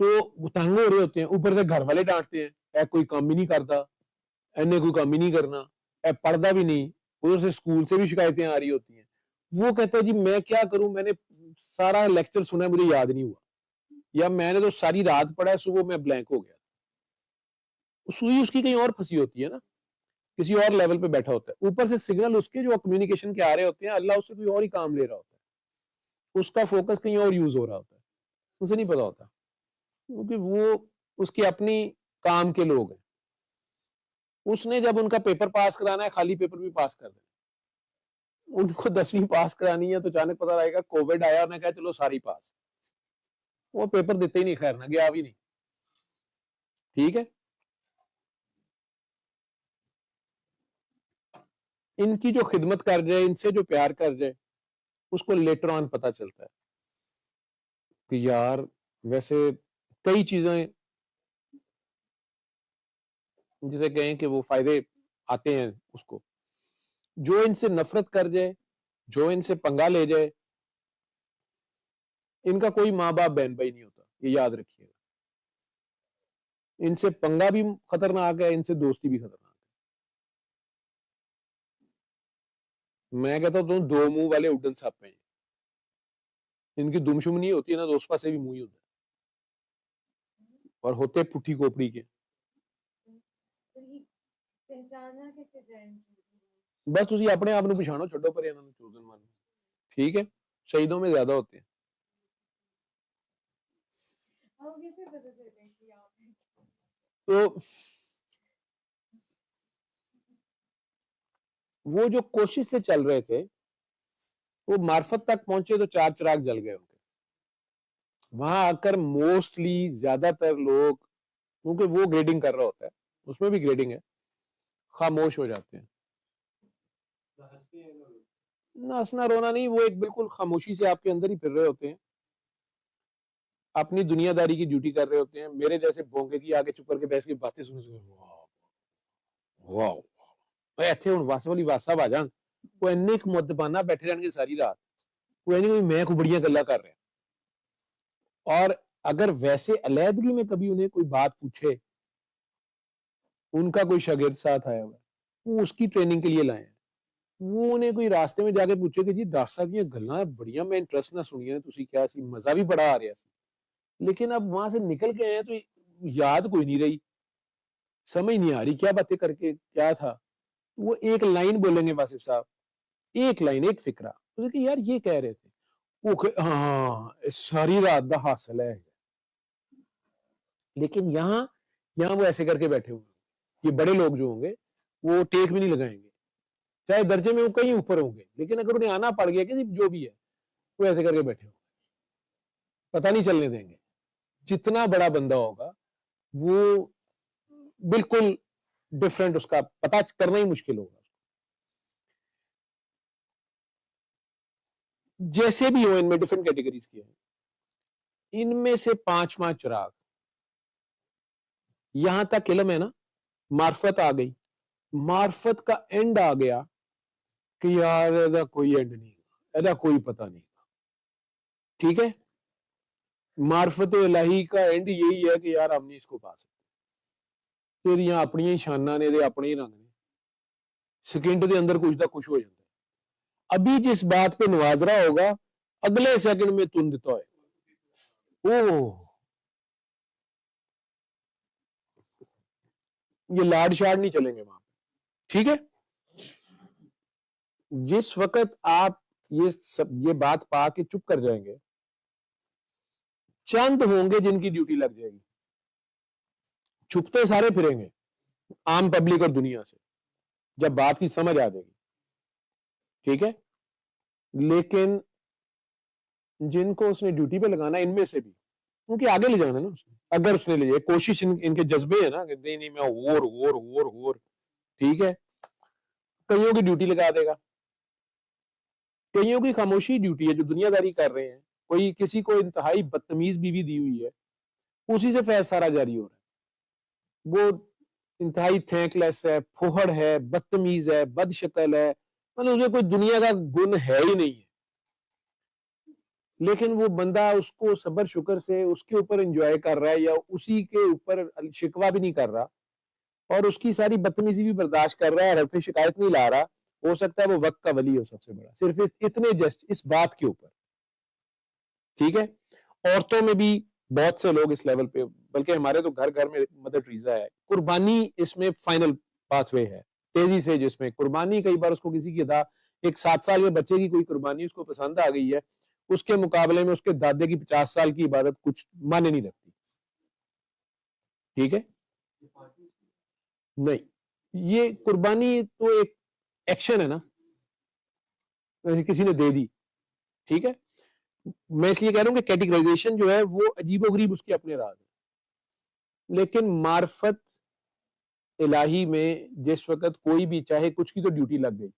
تو وہ تنگ ہو رہے ہوتے ہیں، اوپر سے گھر والے ڈانٹتے ہیں، اے کوئی کام ہی نہیں کرتا، اینے کوئی کام ہی نہیں کرنا، اے پڑھتا بھی نہیں، ادھر سے اسکول سے بھی شکایتیں آ رہی ہوتی ہیں. وہ کہتا ہے جی میں کیا کروں، میں نے سارا لیکچر سنا ہے مجھے یاد نہیں ہوا، یا میں نے تو ساری رات پڑھا ہے صبح میں بلینک ہو گیا. سوئی اس کی کہیں اور پھنسی ہوتی ہے نا، کسی اور لیول پہ بیٹھا ہوتا ہے، اوپر سے سگنل اس کے جو کمیونیکیشن کے آ رہے ہوتے ہیں، اللہ اس سے کوئی اور ہی کام لے رہا ہوتا ہے، اس کا فوکس کہیں اور یوز ہو رہا ہوتا ہے، اسے نہیں پتا ہوتا، کیونکہ وہ اس کی اپنی کام کے لوگ ہیں. اس نے جب ان کا پیپر پاس کرانا ہے، خالی پیپر بھی پاس کر دینا، ان کو 10ویں پاس کرانی ہے تو اچانک پتا لگے گا کووڈ آیا، انہوں نے کہا چلو ساری پاس، وہ پیپر دیتے ہی نہیں، خیر نہ گیا بھی نہیں. ٹھیک ہے، ان کی جو خدمت کر جائے، ان سے جو پیار کر جائے، اس کو لیٹر آن پتا چلتا ہے کہ یار ویسے کئی چیزیں جسے کہیں کہ وہ فائدے آتے ہیں اس کو. جو ان سے نفرت کر جائے، جو ان سے پنگا لے جائے، ان کا کوئی ماں باپ بہن بھائی نہیں ہوتا، یہ یاد رکھیے گا. ان سے پنگا بھی خطرناک ہے، ان سے دوستی بھی خطرناک ہے. میں کہتا ہوں دو منہ والے اڈن سپ ہیں، ان کی دمشمنی ہوتی ہے نا تو اس پاس سے بھی منہ ہی ہوتا ہے، اور ہوتے پٹھی کوپڑی کے. بس تسی اپنے آپ نو پچھاڑو، چھڈو پرے انہاں نوں چوزن مانو. ٹھیک ہے، شہیدوں میں زیادہ ہوتے ہیں. تو وہ جو کوشش سے چل رہے تھے وہ معرفت تک پہنچے تو 4 چراغ جل گئے ان کے. وہاں آ کر موسٹلی زیادہ تر لوگ، کیونکہ وہ گریڈنگ کر رہا ہوتا ہے، اس میں بھی گریڈنگ ہے، خاموش ہو جاتے ہیں. نہ ہنسنا رونا نہیں، وہ ایک بالکل خاموشی سے آپ کے اندر ہی پھر رہے ہوتے ہیں، اپنی دنیا داری کی ڈیوٹی کر رہے ہوتے ہیں. میرے جیسے بونگے کی آگے چپ کر کے بیٹھ کے باتیں سنتے ہیں، واو ایتھے ہن وس والی وس صاحب آ جان، وہ اینے ایک مدبانہ بیٹھے رہن گے ساری رات، وہ نہیں کوئی میں کو بڑیاں گلاں کر رہا ہوں. اور اگر ویسے علیحدگی میں کبھی انہیں کوئی بات پوچھے، ان کا کوئی شاگرد ساتھ آیا ہوا ہے، وہ اس کی ٹریننگ کے لیے لائے ہیں، وہ انہیں کوئی راستے میں جا کے پوچھے کہ جی ڈاکٹر صاحب یہ گلاں بڑیاں میں انٹرسٹ نہ سنیاں تسی کیا سی، مزہ بھی بڑا آ رہا سی، لیکن اب وہاں سے نکل کے آئے تو یاد کوئی نہیں رہی، سمجھ نہیں آ رہی کیا باتیں کر کے کیا تھا. وہ ایک لائن بولیں گے واصف صاحب، ایک لائن، ایک فکرہ، کہ یار یہ کہہ رہے تھے، وہ ہاں ساری رات دا حاصل ہے. لیکن یہاں وہ ایسے کر کے بیٹھے ہوئے، یہ بڑے لوگ جو ہوں گے وہ ٹیک بھی نہیں لگائیں گے، چاہے درجے میں وہ کہیں اوپر ہوں گے، لیکن اگر انہیں آنا پڑ گیا کہ جو بھی ہے وہ ایسے کر کے بیٹھے ہوں گے، پتہ نہیں چلنے دیں گے. جتنا بڑا بندہ ہوگا وہ بالکل ڈفرینٹ، اس کا پتہ کرنا ہی مشکل ہوگا. جیسے بھی ہو، ان میں ڈفرینٹ کیٹیگریز کی ہیں، ان میں سے 5 چراغ، یہاں تک علم ہے نا، معرفت آ گئی، معرفت کا اینڈ آ گیا کہ یار ایدا کوئی اینڈ نہیں، ایدا کوئی پتہ نہیں. ٹھیک ہے، معرفت الہی کا اینڈ یہی ہے کہ یار ہم نہیں اس کو پا سکتے، تیریاں اپنی ہی شاناں نے، دے اپنے ہی رنگ نے، سیکنڈ دے اندر کچھ دا کچھ ہو جاتا ہے. ابھی جس بات پہ نواز رہا ہوگا اگلے سیکنڈ میں تن دیتا ہے. یہ لاڈ شاڈ نہیں چلیں گے وہاں. ٹھیک ہے، جس وقت آپ یہ بات پا کے چپ کر جائیں گے، چند ہوں گے جن کی ڈیوٹی لگ جائے گی، چھپتے سارے پھریں گے عام پبلک اور دنیا سے جب بات کی سمجھ آ جائے گی. ٹھیک ہے، لیکن جن کو اس نے ڈیوٹی پہ لگانا، ان میں سے بھی ان کے آگے لے جانا نا اس نے، اگر اس نے لے جائے کوشش، ان کے جذبے ہیں نا کہ نہیں میں اور ٹھیک ہے، کئیوں کی ڈیوٹی لگا دے گا، کئیوں کی خاموشی ڈیوٹی ہے جو دنیا داری کر رہے ہیں. کوئی کسی کو انتہائی بدتمیز بیوی دی ہوئی ہے، اسی سے فیض سارا جاری ہو رہا ہے. وہ انتہائی تھینک لیس ہے، پھوہڑ ہے، بدتمیز ہے، بد شکل ہے، مطلب اسے کوئی دنیا کا گن ہے ہی نہیں ہے، لیکن وہ بندہ اس کو صبر شکر سے اس کے اوپر انجوائے کر رہا ہے، یا اسی کے اوپر شکوہ بھی نہیں کر رہا، اور اس کی ساری بدتمیزی بھی برداشت کر رہا ہے، حرف شکایت نہیں لا رہا. ہو سکتا ہے وہ وقت کا ولی ہو سب سے بڑا، صرف اتنے جسٹ اس بات کے اوپر. ٹھیک ہے. عورتوں میں بھی بہت سے لوگ اس لیول پہ، بلکہ ہمارے تو گھر گھر میں مدر ٹریزا ہے. قربانی اس میں فائنل پاتھ وے ہے، تیزی سے جس میں قربانی، کئی بار اس کو کسی کی ادا، ایک 7 سال کے بچے کی کوئی قربانی اس کو پسند آ گئی ہے، اس کے مقابلے میں اس کے دادے کی 50 سال کی عبادت کچھ مانے نہیں رکھتی. ٹھیک ہے. نہیں، یہ قربانی تو ایک ایکشن ہے نا، کسی نے دے دی. ٹھیک ہے. میں اس لیے کہہ رہا ہوں کہ کیٹیگرائزیشن جو ہے وہ عجیب و غریب اس کے اپنے راز ہے، لیکن معرفت الہی میں جس وقت کوئی بھی چاہے کچھ کی تو ڈیوٹی لگ گئی،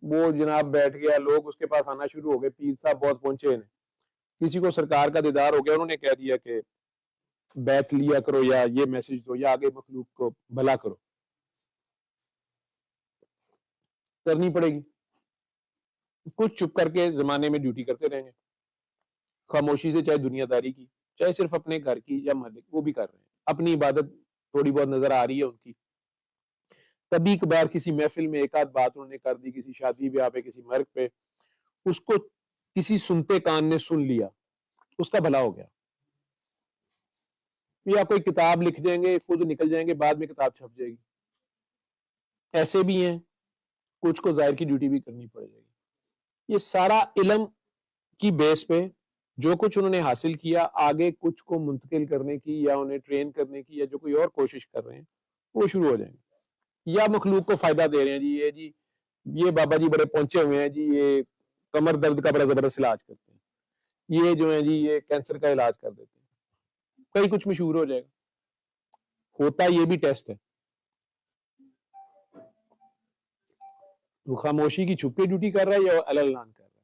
وہ جناب بیٹھ گیا، لوگ اس کے پاس آنا شروع ہو گئے، پیر صاحب بہت پہنچے ہیں، کسی کو سرکار کا دیدار ہو گیا، انہوں نے کہہ دیا کہ بیت لیا کرو، یا یہ میسج دو، یا آگے مخلوق کو بھلا کرو. کرنی پڑے گی. کچھ چھپ کر کے زمانے میں ڈیوٹی کرتے رہیں گے، خاموشی سے، چاہے دنیا داری کی، چاہے صرف اپنے گھر کی یا محلے کی، وہ بھی کر رہے ہیں. اپنی عبادت تھوڑی بہت نظر آ رہی ہے ان کی. کبھی کبھار کسی محفل میں ایک آدھ بات انہوں نے کر دی، کسی شادی بیاہ پہ، کسی مرگ پہ، اس کو کسی سنتے کان نے سن لیا، اس کا بھلا ہو گیا. یا کوئی کتاب لکھ دیں گے، خود نکل جائیں گے، بعد میں کتاب چھپ جائے گی. ایسے بھی ہیں. کچھ کو ظاہر کی ڈیوٹی بھی کرنی پڑ جائے گی. یہ سارا علم کی بیس پہ جو کچھ انہوں نے حاصل کیا، آگے کچھ کو منتقل کرنے کی یا انہیں ٹرین کرنے کی، یا جو کوئی اور کوشش کر رہے ہیں وہ شروع ہو جائیں گے. یا مخلوق کو فائدہ دے رہے ہیں، جی یہ بابا جی بڑے پہنچے ہوئے ہیں، جی یہ کمر درد کا بڑا زبردست علاج کرتے ہیں، یہ جو ہیں جی یہ کینسر کا علاج کر دیتے ہیں، کئی کچھ مشہور ہو جائے گا. ہوتا یہ بھی ٹیسٹ ہے. وہ خاموشی کی چھپ کے ڈیوٹی کر رہا ہے یا اعلان کر رہا ہے.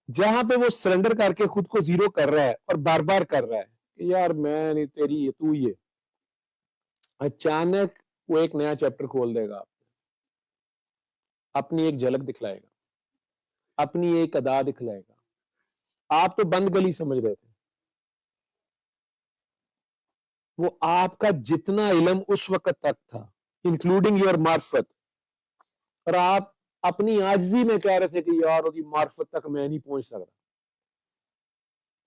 جہاں پہ وہ سرنڈر کر کے خود کو زیرو کر رہا ہے اور بار بار کر رہا ہے کہ یار میں نہیں تیری، تو یہ اچانک وہ ایک نیا چیپٹر کھول دے گا، آپ اپنی ایک جھلک دکھلائے گا، اپنی ایک ادا دکھلائے گا. آپ تو بند گلی سمجھ رہے تھے، وہ آپ کا جتنا علم اس وقت تک تھا انکلوڈنگ یور معرفت، اور آپ اپنی عاجزی میں کہہ رہے تھے کہ یار وہ معرفت تک میں نہیں پہنچ سکتا.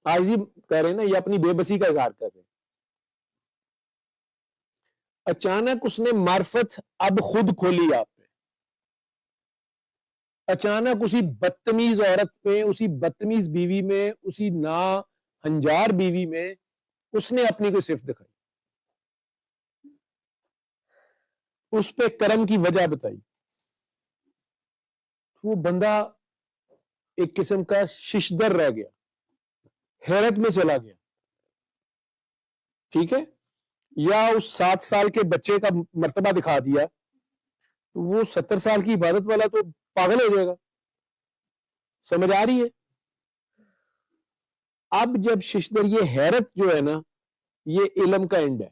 عاجزی کہہ رہے ہیں نا، یہ اپنی بے بسی کا اظہار کر رہے ہیں. اچانک اس نے معرفت اب خود کھولی آپ پہ. اچانک اسی بدتمیز عورت پہ، اسی بدتمیز بیوی میں، اسی نا ہنجار بیوی میں اس نے اپنی کوئی صفت دکھائی، اس پہ کرم کی وجہ بتائی. وہ بندہ ایک قسم کا ششدر رہ گیا، حیرت میں چلا گیا. ٹھیک ہے. یا اس 7 سال کے بچے کا مرتبہ دکھا دیا، وہ 70 سال کی عبادت والا تو پاگل ہو جائے گا. سمجھ آ رہی ہے؟ اب جب ششدر، یہ حیرت جو ہے نا، یہ علم کا اینڈ ہے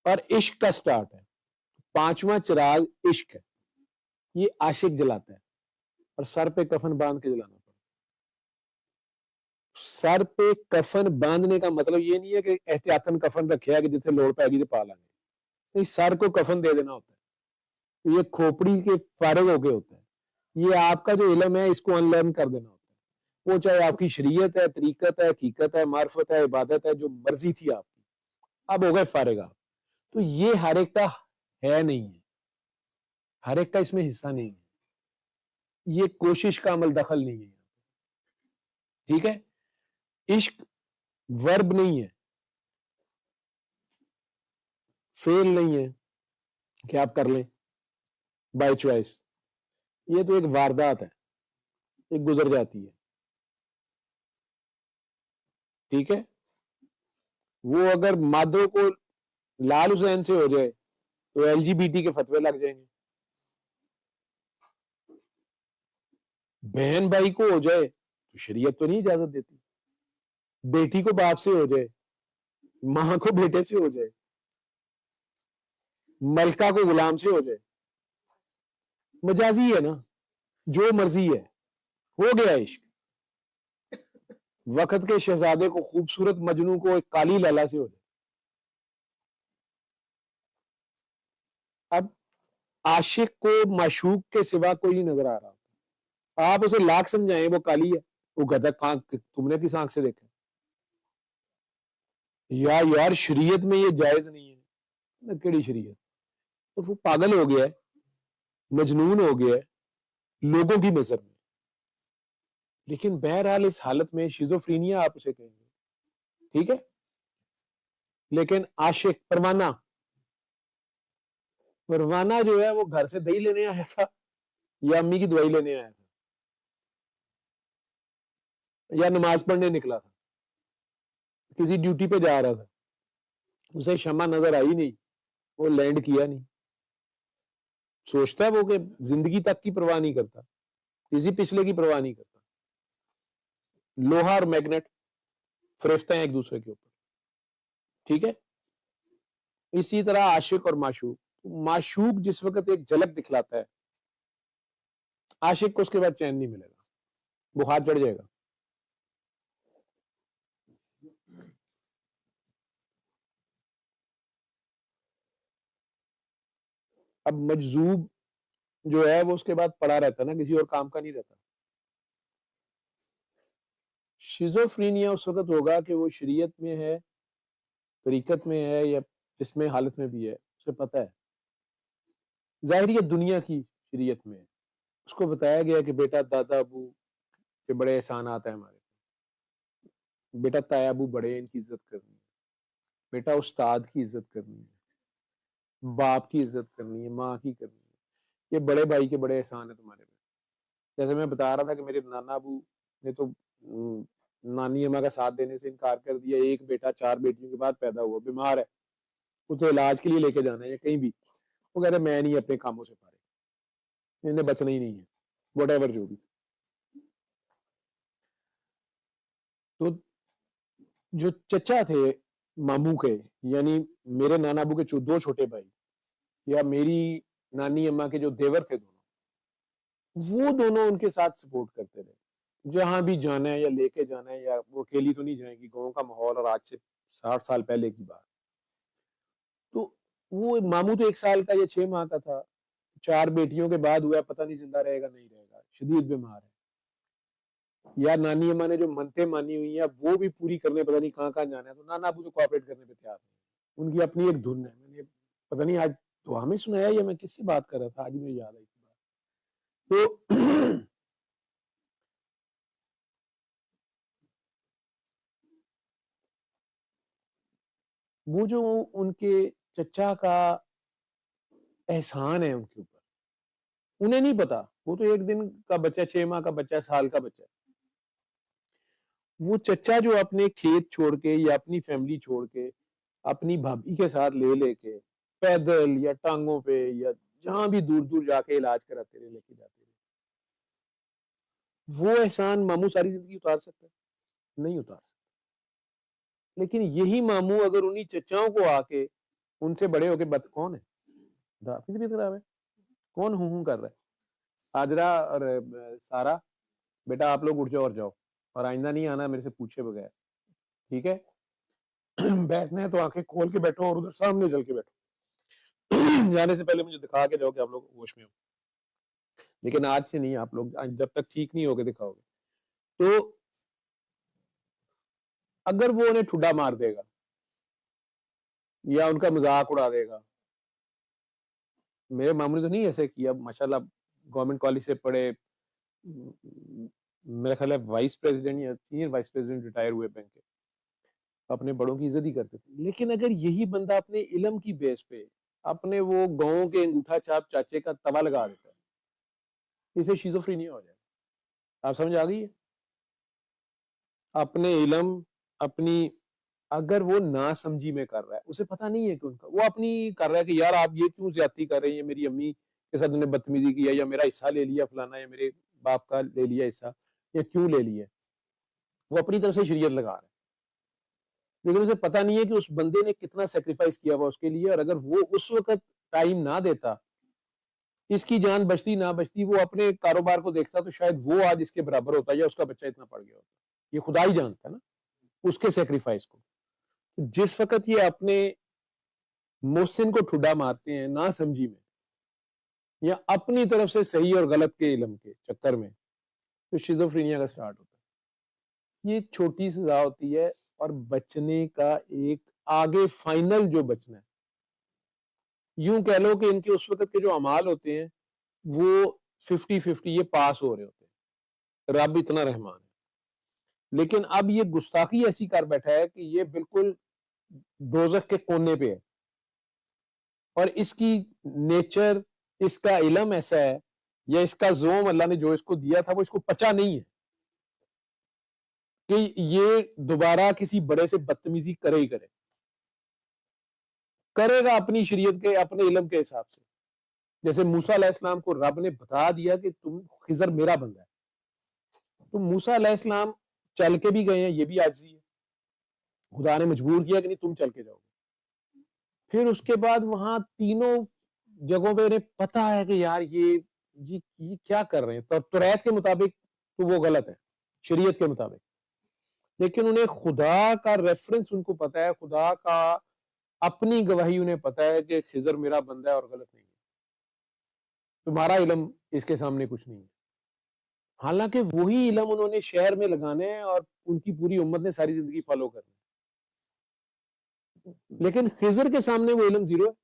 اور عشق کا سٹارٹ ہے. 5واں چراغ عشق ہے، یہ عاشق جلاتا ہے، اور سر پہ کفن باندھ کے جلانا پڑتا ہے. سر پہ کفن باندھنے کا مطلب یہ نہیں ہے کہ احتیاطاً کفن رکھے کہ جتنے لوڑ پائے گی تو پا لیں گے. نہیں، سر کو کفن دے دینا ہوتا ہے. یہ کھوپڑی کے فارغ ہو کے ہوتا ہے. یہ آپ کا جو علم ہے اس کو ان لرن کر دینا ہوتا ہے. وہ چاہے آپ کی شریعت ہے، طریقت ہے، حقیقت ہے، معرفت ہے، عبادت ہے، جو مرضی تھی آپ کی، اب ہو گئے فارغ آپ. تو یہ ہر ایک کا ہے نہیں ہے، ہر ایک کا اس میں حصہ نہیں ہے. یہ کوشش کا عمل دخل نہیں ہے. ٹھیک ہے. عشق ورب نہیں ہے، فیل نہیں ہے کہ آپ کر لیں بائی چوائس. یہ تو ایک واردات ہے، ایک گزر جاتی ہے. ٹھیک ہے. وہ اگر مادوں کو لال حسین سے ہو جائے تو ایل جی بی ٹی کے فتوے لگ جائیں گے. بہن بھائی کو ہو جائے تو شریعت تو نہیں اجازت دیتی. بیٹی کو باپ سے ہو جائے ماں کو بیٹے سے ہو جائے, ملکہ کو غلام سے ہو جائے, مجازی ہے نا, جو مرضی ہے, ہو گیا عشق. وقت کے شہزادے کو, خوبصورت مجنوں کو ایک کالی لالا سے ہو جائے. اب عاشق کو معشوق کے سوا کوئی نہیں نظر آ رہا, آپ اسے لاکھ سمجھائیں وہ کالی ہے, وہ گدھا تم نے کس آنکھ سے دیکھا, یا یار شریعت میں یہ جائز نہیں ہے, کیڑی شریعت, تو وہ پاگل ہو گیا ہے, مجنون ہو گیا ہے لوگوں کی نظر میں. لیکن بہرحال اس حالت میں شیزوفرینیا آپ اسے کہیں گے, ٹھیک ہے. لیکن عاشق پروانہ جو ہے وہ گھر سے دہی لینے آیا تھا یا امی کی دوائی لینے آیا تھا یا نماز پڑھنے نکلا تھا, کسی ڈیوٹی پہ جا رہا تھا, اسے شمع نظر آئی نہیں, وہ لینڈ کیا نہیں, سوچتا ہے وہ کہ زندگی تک کی پرواہ نہیں کرتا, کسی پچھلے کی پرواہ نہیں کرتا. لوہا اور میگنیٹ فریفتہ ہیں ایک دوسرے کے اوپر, ٹھیک ہے. اسی طرح عاشق اور معشوق جس وقت ایک جھلک دکھلاتا ہے, عاشق کو اس کے بعد چین نہیں ملے گا, بخار چڑھ جائے گا. اب مجذوب جو ہے وہ اس کے بعد پڑا رہتا ہے نا, کسی اور کام کا نہیں رہتا. شیزوفرینیا اس وقت ہوگا کہ وہ شریعت میں ہے, طریقت میں ہے, یا جس میں حالت میں بھی ہے, اسے پتہ ہے ظاہری دنیا کی شریعت میں ہے. اس کو بتایا گیا کہ بیٹا دادا ابو کے بڑے احسانات ہیں ہمارے, بیٹا تایا ابو بڑے, ان کی عزت کرنی ہے, بیٹا استاد کی عزت کرنی ہے, باپ کی عزت کرنی ہے, ماں کی کرنی ہے, یہ بڑے بھائی کے بڑے احسان ہیں تمہارے پہ. جیسے میں بتا رہا تھا کہ میرے نانا ابو نے تو نانی اماں کا ساتھ دینے سے انکار کر دیا, ایک بیٹا 4 بیٹیوں کے بعد پیدا ہوا, بیمار ہے, وہ تو علاج کے لیے لے کے جانا ہے یا کہیں بھی, وہ کہہ رہے میں نہیں اپنے کاموں سے فارغ, انہیں بچنا ہی نہیں ہے, واٹ ایور جو بھی. تو جو چچا تھے ماموں کے, یعنی میرے نانا ابو کے 2 چھوٹے بھائی, یا میری نانی اماں کے جو دیور تھے دونوں, وہ دونوں ان کے ساتھ سپورٹ کرتے رہے, جہاں بھی جانا ہے یا لے کے جانا ہے, یا وہ اکیلی تو نہیں جائیں گی, گاؤں کا ماحول, اور آج سے 60 سال پہلے کی بات. تو وہ ماموں تو 1 سال کا یا 6 ماہ کا تھا, 4 بیٹیوں کے بعد ہوا, پتہ نہیں زندہ رہے گا نہیں رہے گا, شدید بیمار ہے. یا نانی اماں نے جو منتیں مانی ہوئی ہیں وہ بھی پوری کرنے, پتہ نہیں کہاں کہاں جانا ہے, تو نانا ابو تو کوآپریٹ کرنے پہ تیار نہیں, ان کی اپنی ایک دھن ہے. میں نے پتہ نہیں آج دعا میں سنایا یا میں کس سے بات کر رہا تھا, آج مجھے یاد آئی تھی بات. تو وہ جو ان کے چچا کا احسان ہے ان کے اوپر, انہیں نہیں پتا, وہ تو 1 دن کا بچہ, 6 ماہ کا بچہ, سال کا بچہ. وہ چچا جو اپنے کھیت چھوڑ کے یا اپنی فیملی چھوڑ کے اپنی بھابھی کے ساتھ لے کے پیدل یا ٹانگوں پہ یا جہاں بھی دور دور جا کے علاج کراتے رہے, لے کے جاتے رہے, وہ احسان ماموں ساری زندگی اتار سکتا ہے؟ نہیں اتار سکتا. لیکن یہی ماموں اگر انہی چچاؤں کو آ کے ان سے بڑے ہو کے کون ہے, اپنی طبیعت خراب ہے, کون ہوں کر رہا ہے, حاجرہ اور سارا, بیٹا آپ لوگ اٹھ جاؤ اور جاؤ, اور آئندہ نہیں آنا میرے سے پوچھے بغیر, ٹھیک ہے. بیٹھنا ہے تو آنکھیں کھول کے بیٹھو اور ادھر سامنے چل کے بیٹھو, جانے سے پہلے مجھے دکھا کے جاؤ کہ آپ لوگ ہوش میں ہو. لیکن آج سے نہیں, آپ لوگ جب تک ٹھیک نہیں ہوگے دکھاؤ گے. تو اگر وہ انہیں ٹھڈا مار دے گا یا ان کا مذاق اڑا دے گا, میرے ماموں نے تو نہیں ایسے کیا, ماشاءاللہ گورنمنٹ کالج سے پڑھے, میرا خیال ہے وائس پریزیڈنٹ یا سینئر وائس پریزیڈنٹ ریٹائر ہوئے بینک کے, اپنے بڑوں کی عزت ہی کرتے تھے. لیکن اگر یہی بندہ اپنے علم کی بیس پہ اپنے وہ گاؤں کے انگوٹھا چھاپ چاچے کا توا لگا دیتا ہے, اسے شیزوفرینیا ہو جائے. آپ سمجھ آ گئی ہے؟ اپنے علم, اپنی, اگر وہ نا سمجھی میں کر رہا ہے, اسے پتہ نہیں ہے کہ ان کا, وہ اپنی کر رہا ہے کہ یار آپ یہ کیوں زیادتی کر رہے ہیں, میری امی کے ساتھ انہیں بدتمیزی کیا, یا میرا حصہ لے لیا فلانا, یا میرے باپ کا لے لیا حصہ, یا کیوں لے لیا, وہ اپنی طرف سے شریعت لگا رہا ہے. لیکن اسے پتہ نہیں ہے کہ اس بندے نے کتنا سیکریفائس کیا ہوا اس کے لیے، اور اگر وہ اس وقت ٹائم نہ دیتا، اس کی جان بچتی نہ بچتی، وہ اپنے کاروبار کو دیکھتا تو شاید وہ آج اس کے برابر ہوتا یا اس کا بچہ اتنا پڑ گیا ہوتا۔ یہ خدا ہی جانتا ہے نا اس کے سیکریفائس کو۔ جس وقت یہ اپنے محسن کو ٹھڈا مارتے ہیں نا سمجھی میں، یا اپنی طرف سے صحیح اور غلط کے علم کے چکر میں، تو شیزوفرینیا کا سٹارٹ ہوتا ہے۔ یہ چھوٹی سزا ہوتی ہے، اور بچنے کا ایک آگے فائنل جو بچنا ہے، یوں کہہ لو کہ ان کے اس وقت کے جو اعمال ہوتے ہیں وہ 50-50 یہ پاس ہو رہے ہوتے ہیں، رب اتنا رحمان ہے۔ لیکن اب یہ گستاخی ایسی کر بیٹھا ہے کہ یہ بالکل دوزخ کے کونے پہ ہے، اور اس کی نیچر، اس کا علم ایسا ہے، یا اس کا زوم اللہ نے جو اس کو دیا تھا وہ اس کو پچا نہیں ہے کہ یہ دوبارہ کسی بڑے سے بدتمیزی کرے ہی کرے گا اپنی شریعت کے، اپنے علم کے حساب سے۔ جیسے موسیٰ علیہ السلام کو رب نے بتا دیا کہ تم خضر میرا بندہ ہے، تو موسیٰ علیہ السلام چل کے بھی گئے ہیں، یہ بھی عاجزی ہے، خدا نے مجبور کیا کہ نہیں تم چل کے جاؤ۔ پھر اس کے بعد وہاں تینوں جگہوں پہ انہیں پتا ہے کہ یار یہ کیا کر رہے ہیں، توریت کے مطابق تو وہ غلط ہے شریعت کے مطابق، لیکن انہیں خدا کا ریفرنس ان کو پتا ہے، خدا کا اپنی گواہی انہیں پتا ہے کہ خضر میرا بندہ ہے اور غلط نہیں ہے، تمہارا علم اس کے سامنے کچھ نہیں ہے۔ حالانکہ وہی علم انہوں نے شہر میں لگانے ہیں، اور ان کی پوری امت نے ساری زندگی فالو کرنا ہے، لیکن خضر کے سامنے وہ علم زیرو ہے،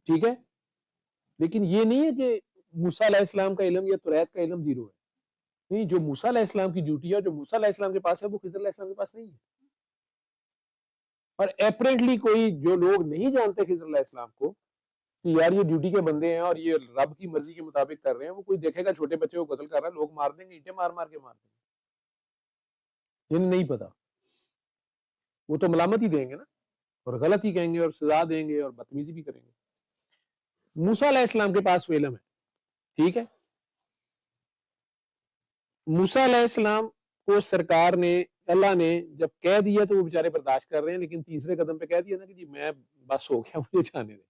ٹھیک ہے۔ لیکن یہ نہیں ہے کہ موسیٰ علیہ السلام کا علم یا توریت کا علم زیرو ہے، نہیں، جو موسیٰ علیہ السلام کی ڈیوٹی ہے، جو موسیٰ علیہ السلام کے پاس ہے، وہ خضر علیہ السلام کے پاس نہیں ہے۔ اور اپرینٹلی کوئی جو لوگ نہیں جانتے خضر علیہ السلام کو کہ یار یہ ڈیوٹی کے بندے ہیں اور یہ رب کی مرضی کے مطابق کر رہے ہیں، وہ کوئی دیکھے گا چھوٹے بچے کو قتل کر رہا ہے، لوگ مار دیں گے، اینٹیں مار مار کے مار دیں گے، جنہیں نہیں پتا وہ تو ملامت ہی دیں گے نا، اور غلط ہی کہیں گے، اور سزا دیں گے، اور بدتمیزی بھی کریں گے۔ موسیٰ علیہ السلام کے پاس وہ علم ہے، ٹھیک ہے۔ موسیٰ علیہ السلام کو سرکار نے، اللہ نے جب کہہ دیا تو وہ بیچارے برداشت کر رہے ہیں، لیکن تیسرے قدم پہ کہہ دیا نا کہ جی میں بس ہو گیا، مجھے جانے دیں،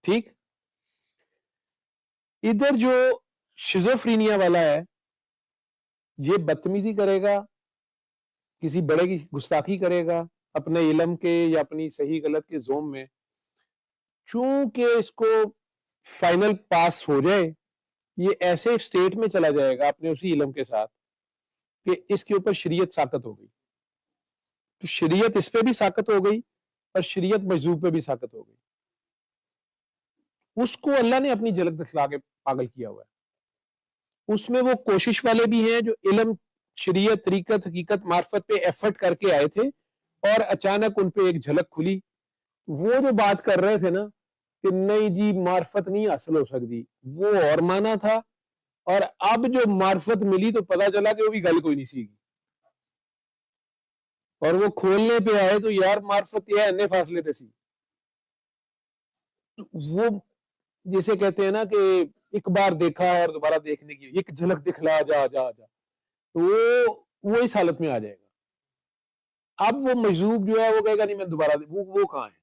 ٹھیک۔ ادھر جو شیزوفرینیا والا ہے، یہ بدتمیزی کرے گا، کسی بڑے کی گستاخی کرے گا اپنے علم کے یا اپنی صحیح غلط کے زوم میں، چونکہ اس کو فائنل پاس ہو جائے، یہ ایسے سٹیٹ میں چلا جائے گا اپنے اسی علم کے ساتھ کہ اس کے اوپر شریعت ساقط ہو گئی، تو شریعت اس پہ بھی ساقط ہو گئی، اور شریعت مجذوب پہ بھی ساقط ہو گئی۔ اس کو اللہ نے اپنی جھلک دکھلا کے پاگل کیا ہوا ہے۔ اس میں وہ کوشش والے بھی ہیں جو علم، شریعت، طریقت، حقیقت، معرفت پہ ایفرٹ کر کے آئے تھے، اور اچانک ان پہ ایک جھلک کھلی، وہ جو بات کر رہے تھے نا کہ نہیں جی معرفت نہیں حاصل ہو سکتی، وہ اور مانا تھا، اور اب جو معرفت ملی تو پتا چلا کہ وہ بھی گل کوئی نہیں سیکھی، اور وہ کھولنے پہ آئے تو یار معرفت یہ ہے فاصلے تے سی، وہ جسے کہتے ہیں نا کہ ایک بار دیکھا اور دوبارہ دیکھنے کی، ایک جھلک دکھلا جا جا جا، تو وہ اس حالت میں آ جائے گا۔ اب وہ مجذوب جو ہے وہ کہے گا نہیں میں دوبارہ وہ کہاں ہے؟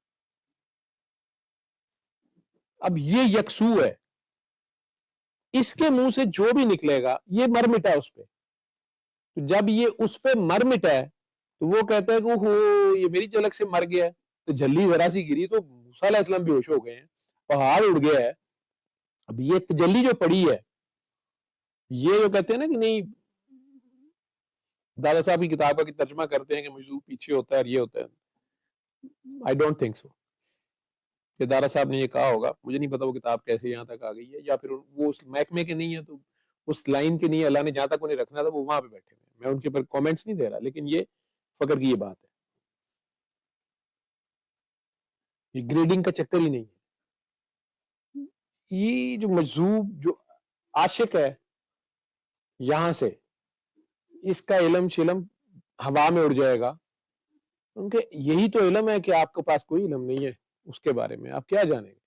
اب یہ یکسو ہے، اس کے منہ سے جو بھی نکلے گا یہ مر مٹا اس پہ، تو جب یہ اس پہ مر مٹا ہے تو وہ کہتا ہے کہ یہ میری جھلک سے مر گیا ہے، تو جھلی ذرا سی گری تو موسیٰ علیہ السلام بے ہوش ہو گئے ہیں، پہاڑ اڑ گیا ہے۔ اب یہ تجلی جو پڑی ہے، یہ جو کہتے ہیں نا کہ نہیں، دادا صاحب کی کتاب کا ترجمہ کرتے ہیں کہ مجذوب پیچھے ہوتا ہے اور یہ ہوتا ہے، I don't think so کہ دادا صاحب نے یہ کہا ہوگا، مجھے نہیں پتا وہ کتاب کیسے یہاں تک آ گئی ہے، یا پھر وہ اس محکمے کے نہیں ہے تو اس لائن کے نہیں ہے، اللہ نے جہاں تک انہیں رکھنا تھا وہ وہاں پہ بیٹھے ہوئے، میں ان کے اوپر کامنٹس نہیں دے رہا، لیکن یہ فخر کی یہ بات ہے، یہ گریڈنگ کا چکر ہی نہیں ہے۔ یہ جو مجذوب، جو عاشق ہے، یہاں سے اس کا علم شلم ہوا میں اڑ جائے گا، کیونکہ یہی تو علم ہے کہ آپ کے پاس کوئی علم نہیں ہے اس کے بارے میں، آپ کیا جانیں گے۔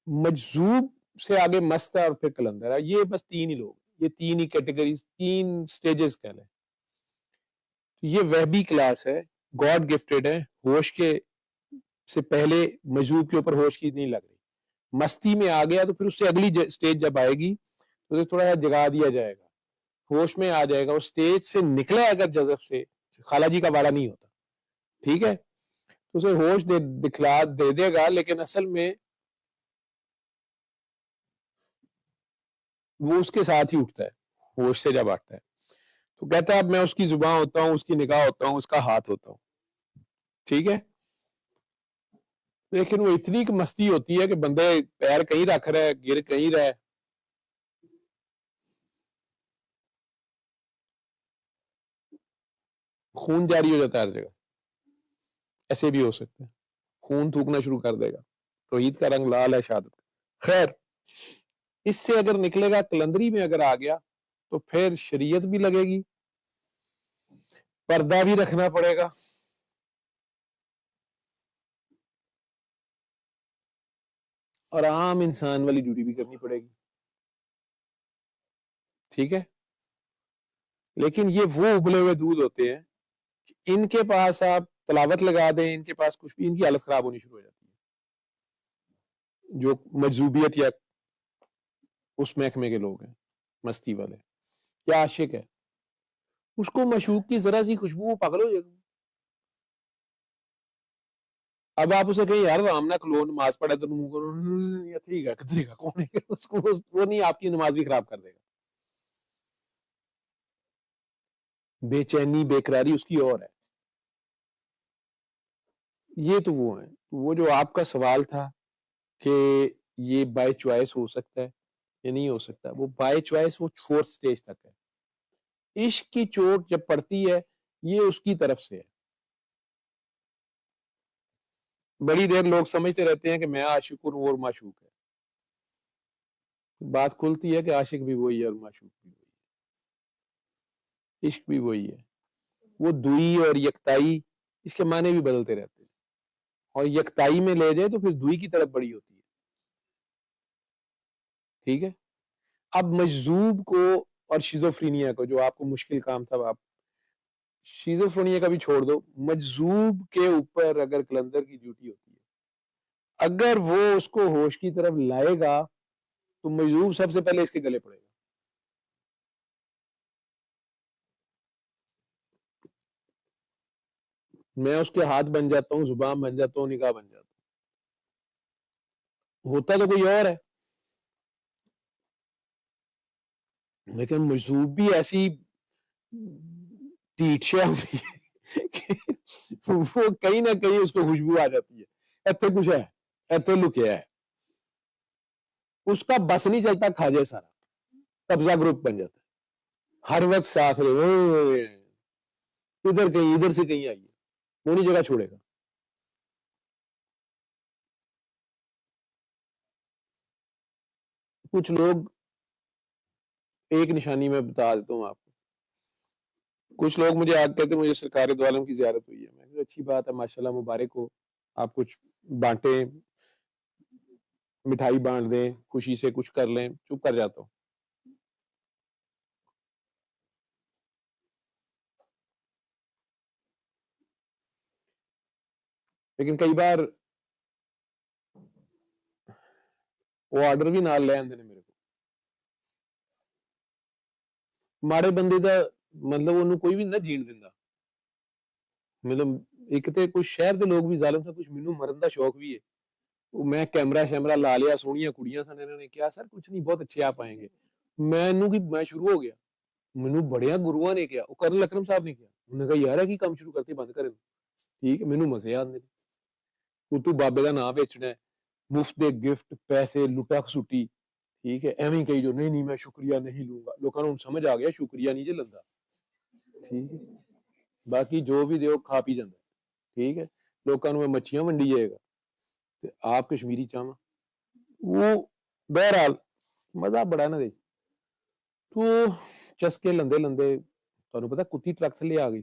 مجذوب سے آگے مست ہے اور پھر کلندر ہے، یہ بس تین ہی لوگ، یہ تین ہی کیٹیگریز، تین سٹیجز کہہ لیں. یہ وہبی کلاس ہے، گاڈ گفٹڈ ہے، ہوش کے سے پہلے مجذوب کے اوپر ہوش کی نہیں لگ رہی. مستی میں آ گیا تو پھر اس سے اگلی سٹیج جب آئے گی تو اسے تھوڑا سا جگا دیا جائے گا، ہوش میں آ جائے گا. اس سٹیج سے نکلا اگر جذب سے، خالہ جی کا باڑا نہیں ہوتا، ٹھیک ہے، تو اسے ہوش دکھلا دے گا، لیکن اصل میں وہ اس کے ساتھ ہی اٹھتا ہے ہوش سے جب آتا ہے. تو کہتا ہے اب میں اس کی زبان ہوتا ہوں، اس کی نگاہ ہوتا ہوں، اس کا ہاتھ ہوتا ہوں، ٹھیک ہے. لیکن وہ اتنی مستی ہوتی ہے کہ بندے پیر کہیں رکھ رہے، گر کہیں رہے، خون جاری ہو جاتا ہے ہر جگہ. ایسے بھی ہو سکتا ہے، خون تھوکنا شروع کر دے گا. توحید کا رنگ لال ہے، شہادت کا. خیر، اس سے اگر نکلے گا، کلندری میں اگر آ گیا تو پھر شریعت بھی لگے گی، پردہ بھی رکھنا پڑے گا، اور عام انسان والی ڈیوٹی بھی کرنی پڑے گی، ٹھیک ہے. لیکن یہ وہ ابلے ہوئے دودھ ہوتے ہیں کہ ان کے پاس آپ تلاوت لگا دیں، ان کے پاس کچھ بھی، ان کی حالت خراب ہونی شروع ہو جاتی ہے. جو مجذوبیت یا اس محکمے کے لوگ ہیں، مستی والے یا عاشق ہے، اس کو معشوق کی ذرا سی خوشبو وہ پاگل ہو جائے گا. اب آپ اسے کہیں یار رام نہ کھلو، نماز پڑھے تو ٹھیک ہے، کدھر کا کون ہے اس کو، وہ نہیں، آپ کی نماز بھی خراب کر دے گا. بے چینی، بے قراری اس کی اور ہے. یہ تو وہ ہیں. وہ جو آپ کا سوال تھا کہ یہ بائی چوائس ہو سکتا ہے یا نہیں ہو سکتا، وہ بائی چوائس وہ فورتھ سٹیج تک ہے. عشق کی چوٹ جب پڑتی ہے یہ اس کی طرف سے ہے. بڑی دیر لوگ سمجھتے رہتے ہیں کہ میں عاشق ہوں اور معشوق ہے. بات کھلتی ہے کہ عاشق بھی وہی ہے اور معشوق بھی وہی ہے، عشق بھی وہی ہے. وہ دوئی اور یکتائی، اس کے معنی بھی بدلتے رہتے ہیں، اور یکتائی میں لے جائے تو پھر دوئی کی طرف بڑی ہوتی ہے، ٹھیک ہے. اب مجذوب کو اور شیزوفرینیا کو، جو آپ کو مشکل کام تھا، آپ شیزوفرینیا کا بھی چھوڑ دو، مجذوب کے اوپر اگر کلندر کی ڈیوٹی ہوتی ہے، اگر وہ اس کو ہوش کی طرف لائے گا تو مجذوب سب سے پہلے اس کے گلے پڑے گا. میں اس کے ہاتھ بن جاتا ہوں، زبان بن جاتا ہوں، نگاہ بن جاتا ہوں. ہوتا تو کوئی اور ہے، لیکن مجذوب بھی ایسی ٹیٹشا ہوتی ہے کہ وہ کہیں نہ کہیں اس کو خوشبو آ جاتی ہے، ایتھے کچھ ہے، ایتھے لکیا ہے. اس کا بس نہیں چلتا، کھا جائے سارا، قبضہ گروپ بن جاتا ہے، ہر وقت ساتھ رہے، ادھر کہیں، ادھر سے کہیں آئیے، وہ نہیں جگہ چھوڑے گا. کچھ لوگ، ایک نشانی میں بتا دیتا ہوں آپ کو، کچھ لوگ مجھے آج کہتے ہیں مجھے سرکار دو عالم کی زیارت ہوئی ہے. میں کہا اچھی بات ہے، ماشاءاللہ، مبارک ہو، آپ کچھ بانٹیں، مٹھائی بانٹ دیں، خوشی سے کچھ کر لیں. چپ کر جاتا ہوں. لیکن کئی بار وہ آرڈر بھی نال لے آتے ہیں میرے کو. ماڑے بندے دا مطلب انہوں کوئی بھی نہ جین دیندا، مطلب ایک تے کچھ شہر دے لوگ بھی ظالم تھا، کچھ مینوں مرن دا شوق بھی ہے. میں کیمرہ شیمرہ لا لیا، سونیاں کڑیاں سن، انہوں نے کیا سر کچھ نہیں، بہت اچھے آپ آئیں گے. میں شروع ہو گیا، مینوں بڑیاں گروہاں نے کیا، وہ کرنل اکرم صاحب نے کیا. انہوں نے کہا یار کی کام شروع کرتے بند کرے، ٹھیک ہے، مینوں مزے آندے. تو بابے دا نام بیچنا ہے، مفت دے گفٹ، پیسے، لٹا کھسوٹی، ٹھیک ہے، ایویں کہی جو نہیں میں شکریہ نہیں لوں گا. لوکاں نوں سمجھ آ گیا شکریہ نہیں جے لگا، ٹھیک ہے، باقی جو بھی دیو کھا پی جاندا، ٹھیک ہے. لوکاں نوں مچھیاں ونڈی جائے گا تے آپ کشمیری چاہواں. وہ بہرحال مزہ بڑا نہ دے. تو چسکے لندے لندے تانوں پتہ کتی ٹرک تھلے آ گئی.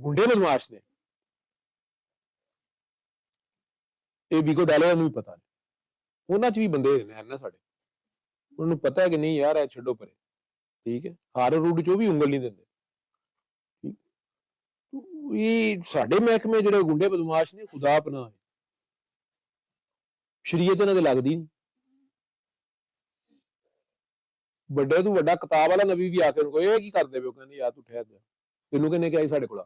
ਗੁੰਡੇ ਬਦਮਾਸ਼ ਨੇ ਇਹ ਵਿਗੋ ਡਾਲੇ ਨੂੰ ਹੀ ਪਤਾ ਹੈ, ਉਹਨਾਂ ਚ ਵੀ ਬੰਦੇ ਨੇ ਨਾ ਸਾਡੇ, ਉਹਨਾਂ ਨੂੰ ਪਤਾ ਹੈ ਕਿ ਨਹੀਂ ਯਾਰ ਇਹ ਛੱਡੋ ਪਰੇ, ਠੀਕ ਹੈ, ਹਰ ਰੂਡ ਚੋਂ ਵੀ ਉਂਗਲ ਨਹੀਂ ਦਿੰਦੇ, ਠੀਕ, ਇਹ ਸਾਡੇ ਮਹਿਕਮੇ ਜਿਹੜੇ ਗੁੰਡੇ ਬਦਮਾਸ਼ ਨੇ ਖੁਦਾ ਪਨਾਹ ਹੈ, ਸ਼ਰੀਅਤ ਇਹਨਾਂ ਦੇ ਲੱਗਦੀ ਨਹੀਂ। ਵੱਡੇ ਤੋਂ ਵੱਡਾ ਕਿਤਾਬ ਵਾਲਾ ਨਬੀ ਵੀ ਆ ਕੇ ਉਹਨੂੰ ਕਹੇ ਇਹ ਕੀ ਕਰਦੇ ਪਿਓ, ਕਹਿੰਦੇ ਯਾਰ ਤੂੰ ਠਹਿਰ ਜਾ, ਤੈਨੂੰ ਕਿਹਨੇ ਕਿਹਾ ਸਾਡੇ ਕੋਲ।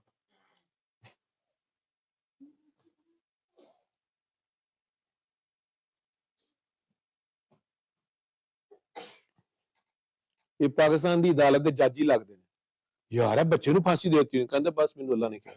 ਇਹ ਪਾਕਿਸਤਾਨ ਦੀ ਅਦਾਲਤ ਦੇ ਜੱਜ ਹੀ ਲੱਗਦੇ ਨੇ, ਯਾਰ ਇਹ ਬੱਚੇ ਨੂੰ ਫਾਂਸੀ ਦੇ ਦਿੱਤੀ, ਕਹਿੰਦੇ ਬਸ ਮੈਨੂੰ ਅੱਲਾ ਨੇ ਕਿਹਾ,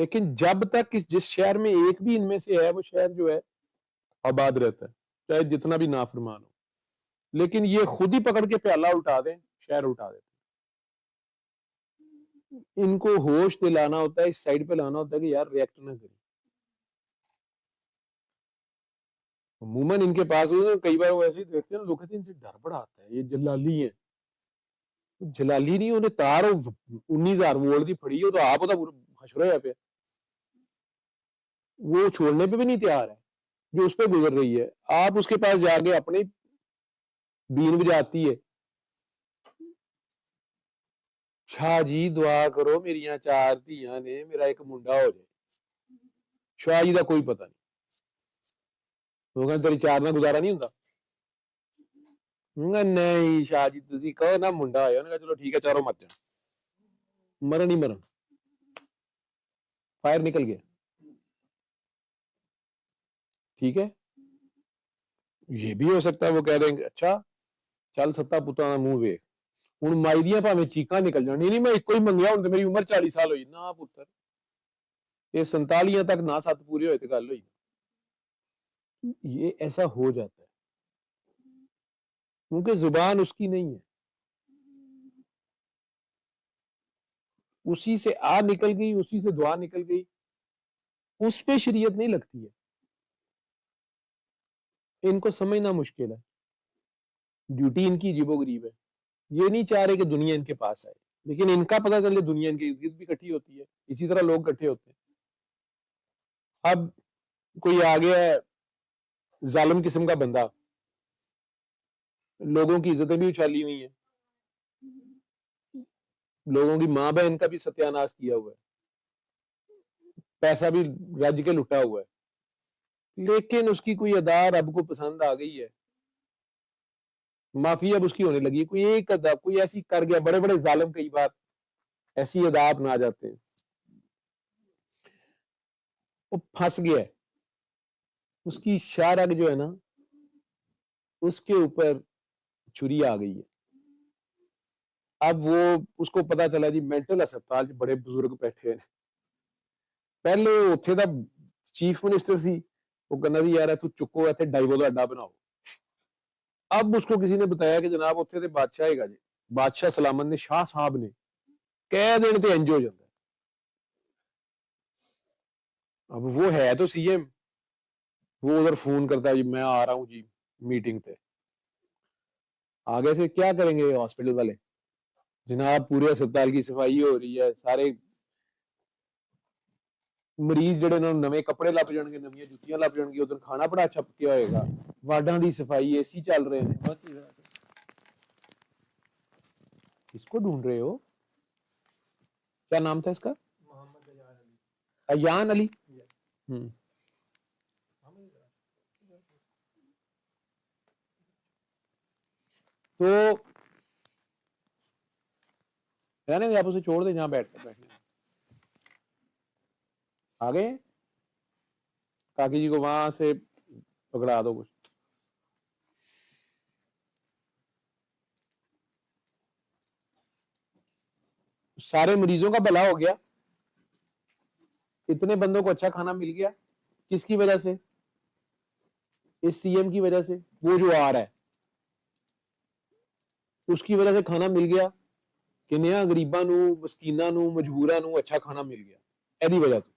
لیکن جب تک جس شہر میں ایک بھی ان میں سے ہے وہ شہر جو ہے آباد رہتا ہے، چاہے جتنا بھی نافرمان ہو. لیکن یہ خود ہی پکڑ کے پیالہ الٹا دیں، شہر الٹا دیتے. ان کو ہوش دلانا ہوتا ہے، اس سائڈ پہ لانا ہوتا ہے کہ یار ریئیکٹ نہ کریں. عموماً ان کے پاس کئی بار وہ ایسے دیکھتے ہیں، لوگ کہتے ہیں ان سے ڈر بڑا آتا ہے، یہ جلالی ہیں. جلالی نہیں، انہیں تار 19,000 وولٹ کی پڑی ہو تو آپ ہوتا حشر پہ وہ چھوڑنے پہ بھی نہیں تیار ہے جو اس پہ گزر رہی ہے. آپ اس کے پاس جا کے اپنی بین بجاتی ہے، شاہ جی دعا کرو میری 4 دھیاں نے میرا ایک منڈا ہو جائے. شاہ جی کا کوئی پتہ نہیں، وہ کہتے تیری 4 نہ گزارا نہیں ہوتا. نہیں شاہ جی تسی کہو نا منڈا ہوئے. انہوں نے کہا چلو ٹھیک ہے چاروں مر جائیں، مرن ہی مرن. فائر نکل گیا. ٹھیک ہے، یہ بھی ہو سکتا ہے وہ کہہ دیں گے اچھا چل ستا پترا منہ ویخ ہوں مائی دیا پاویں چیقاں نکل جان. نہیں میں ایک ہی منگیا ہوں تو میری عمر 40 سال ہوئی. نہ پتر یہ 47 تک نہ 7 پورے ہوئے تو گل ہوئی. یہ ایسا ہو جاتا ہے کیونکہ زبان اس کی نہیں ہے. اسی سے آ نکل گئی، اسی سے دعا نکل گئی، اس پہ شریعت نہیں لگتی ہے. ان کو سمجھنا مشکل ہے، ڈیوٹی ان کی عجیب و غریب ہے. یہ نہیں چاہ رہے کہ دنیا ان کے پاس آئے، لیکن ان کا پتہ چلے دنیا ان کے ارد گرد بھی اکٹھی ہوتی ہے. اسی طرح لوگ اکٹھے ہوتے ہیں. اب کوئی آ گیا ہے ظالم قسم کا بندہ، لوگوں کی عزتیں بھی اچھالی ہوئی ہیں، لوگوں کی ماں بہن کا بھی ستیہ ناش کیا ہوا ہے، پیسہ بھی رج کے لٹا ہوا ہے. لیکن اس کی کوئی ادا رب کو پسند آ گئی ہے، معافی اب اس کی ہونے لگی ہے. کوئی ایک ادا کوئی ایسی کر گیا، بڑے بڑے ظالم کئی بار ایسی ادا اپنا جاتے ہیں. وہ پھنس گیا ہے، اس کی شاہ رگ جو ہے نا اس کے اوپر چھری آ گئی ہے. اب وہ اس کو پتا چلا جی مینٹل ہسپتال بڑے بزرگ بیٹھے ہیں. پہلے اتنے دا چیف منسٹر سی، وہ کہنا جی یار تو چکو اتنے ڈائیو کا اڈا بناؤ. اب اس کو کسی نے بتایا کہ جناب اتنے بادشاہ ہے گا جی، بادشاہ سلامت نے شاہ صاحب نے کہہ دین تے انج ہو جاتا ہے. اب وہ ہے تو سی ایم، وہ ادھر فون کرتا ہے جی میں آ رہا ہوں جی میٹنگ پہ. آگے سے کیا کریں گے ہاسپٹل والے؟ جناب پورے ہسپتال کی صفائی ہو رہی ہے، سارے مریض جڑے انہوں نویں کپڑے لپ جان گے، نویں جتیاں لپ جان گی، ادھر کھانا بڑا اچھا پکیا ہوئے گا، وارڈاں دی صفائی، اے سی چل رہے ہیں. کس کو ڈھونڈ رہے ہو؟ کیا نام تھا اس کا؟ ایان علی. تو رہنے دیں، آپ اسے چھوڑ دیں جہاں بیٹھنے. آگے کاکی جی کو وہاں سے پکڑا دو. کچھ سارے مریضوں کا بھلا ہو گیا، اتنے بندوں کو اچھا کھانا مل گیا. کس کی وجہ سے؟ اس سی ایم کی وجہ سے. وہ جو آ رہا ہے اس کی وجہ سے کھانا مل گیا کہ نیا غریباں نو، مسکیناں نو، مجبوراں نو اچھا کھانا مل گیا. ایدی وجہ تو